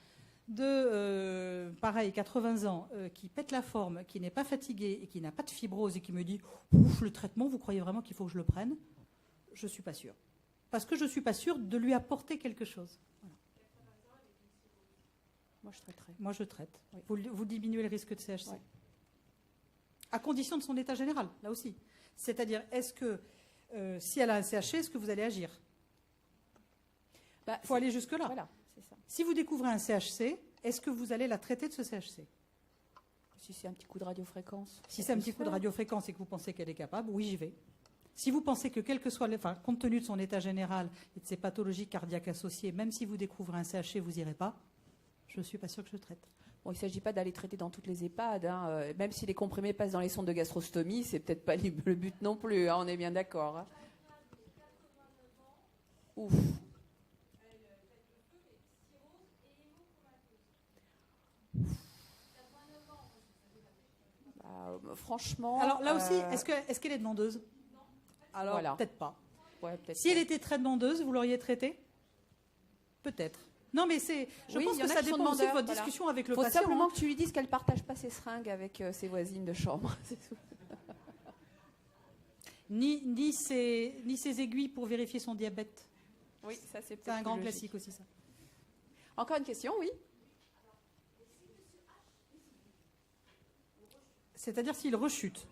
de, pareil, 80 ans, qui pète la forme, qui n'est pas fatigué et qui n'a pas de fibrose et qui me dit « Ouf, le traitement, vous croyez vraiment qu'il faut que je le prenne ?» Je ne suis pas sûre. Parce que je ne suis pas sûre de lui apporter quelque chose. Voilà. Moi, je traiterai. Moi, je traite. Oui. Vous diminuez le risque de CHC. Oui. À condition de son état général, là aussi. C'est-à-dire, est-ce que, si elle a un CHC, est-ce que vous allez agir ? Il faut aller jusque-là. Voilà, c'est ça. Si vous découvrez un CHC, est-ce que vous allez la traiter de ce CHC ? Si c'est un petit coup de radiofréquence. Si c'est un petit coup de radiofréquence et que vous pensez qu'elle est capable, oui, j'y vais. Si vous pensez que, quel que soit, compte tenu de son état général et de ses pathologies cardiaques associées, même si vous découvrez un CHC, vous n'irez pas, je ne suis pas sûre que je traite. Bon, il ne s'agit pas d'aller traiter dans toutes les EHPAD. Hein. Même si les comprimés passent dans les sondes de gastrostomie, c'est peut-être pas le but non plus. Hein, on est bien d'accord. Hein. Ouf. Franchement. Alors là aussi, est-ce qu'elle est demandeuse ? Alors, voilà. Peut-être pas. Ouais, peut-être Si pas. elle était très demandeuse, vous l'auriez traitée ? Peut-être. Non, mais je Oui, pense il y en que a ça qui sont dépend aussi de demandeurs, votre voilà. discussion avec le faut patient. simplement que tu lui dises qu'elle ne partage pas ses seringues avec ses voisines de chambre. C'est tout. Ni ses aiguilles pour vérifier son diabète. Oui, ça c'est peut-être C'est un plus grand logique. classique aussi, ça. Encore une question, oui. C'est-à-dire s'il rechute.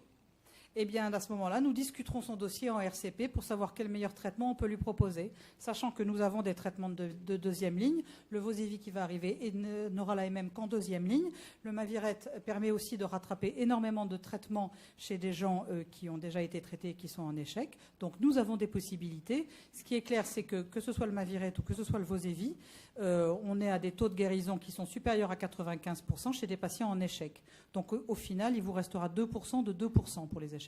Eh bien, à ce moment-là, nous discuterons son dossier en RCP pour savoir quel meilleur traitement on peut lui proposer, sachant que nous avons des traitements de deuxième ligne. Le Vosevi qui va arriver et n'aura l'AMM qu'en deuxième ligne. Le Mavirette permet aussi de rattraper énormément de traitements chez des gens qui ont déjà été traités et qui sont en échec. Donc, nous avons des possibilités. Ce qui est clair, c'est que ce soit le Mavirette ou que ce soit le Vosevi, on est à des taux de guérison qui sont supérieurs à 95% chez des patients en échec. Donc, au final, il vous restera 2% de 2% pour les échecs.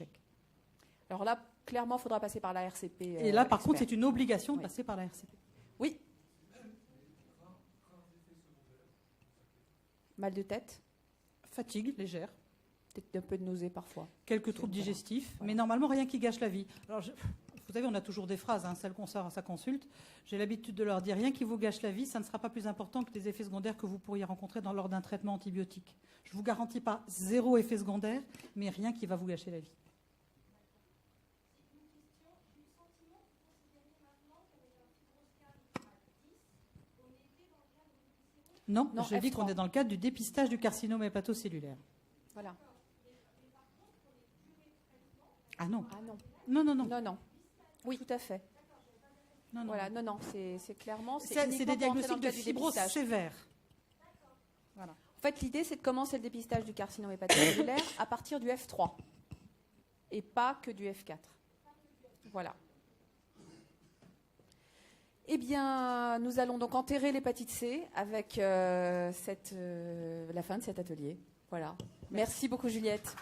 Alors là, clairement, il faudra passer par la RCP. Et là, par contre, c'est une obligation de Oui. passer par la RCP. Oui. Mal de tête, Fatigue légère, peut-être un peu de nausée parfois. quelques troubles digestifs, Voilà. mais normalement rien qui gâche la vie. Alors, vous savez, on a toujours des phrases, celles qu'on sort à sa consulte. J'ai l'habitude de leur dire, rien qui vous gâche la vie, ça ne sera pas plus important que les effets secondaires que vous pourriez rencontrer lors d'un traitement antibiotique. Je ne vous garantis pas 0 effet secondaire, mais rien qui va vous gâcher la vie. Non, Non, je dis F3. qu'on est dans le cadre du dépistage du carcinome hépatocellulaire. Voilà. Ah non. Ah non. Non, non, non. Non, non. Oui, tout à fait. non, non. Voilà, non, c'est clairement. C'est uniquement des pour entrer diagnostics dans le de cadre du fibrose dépistage. sévère. Voilà. En fait, l'idée, c'est de commencer le dépistage du carcinome hépatocellulaire à partir du F3 et pas que du F4. Voilà. Eh bien, nous allons donc enterrer l'hépatite C avec la fin de cet atelier. Voilà. Merci beaucoup, Juliette.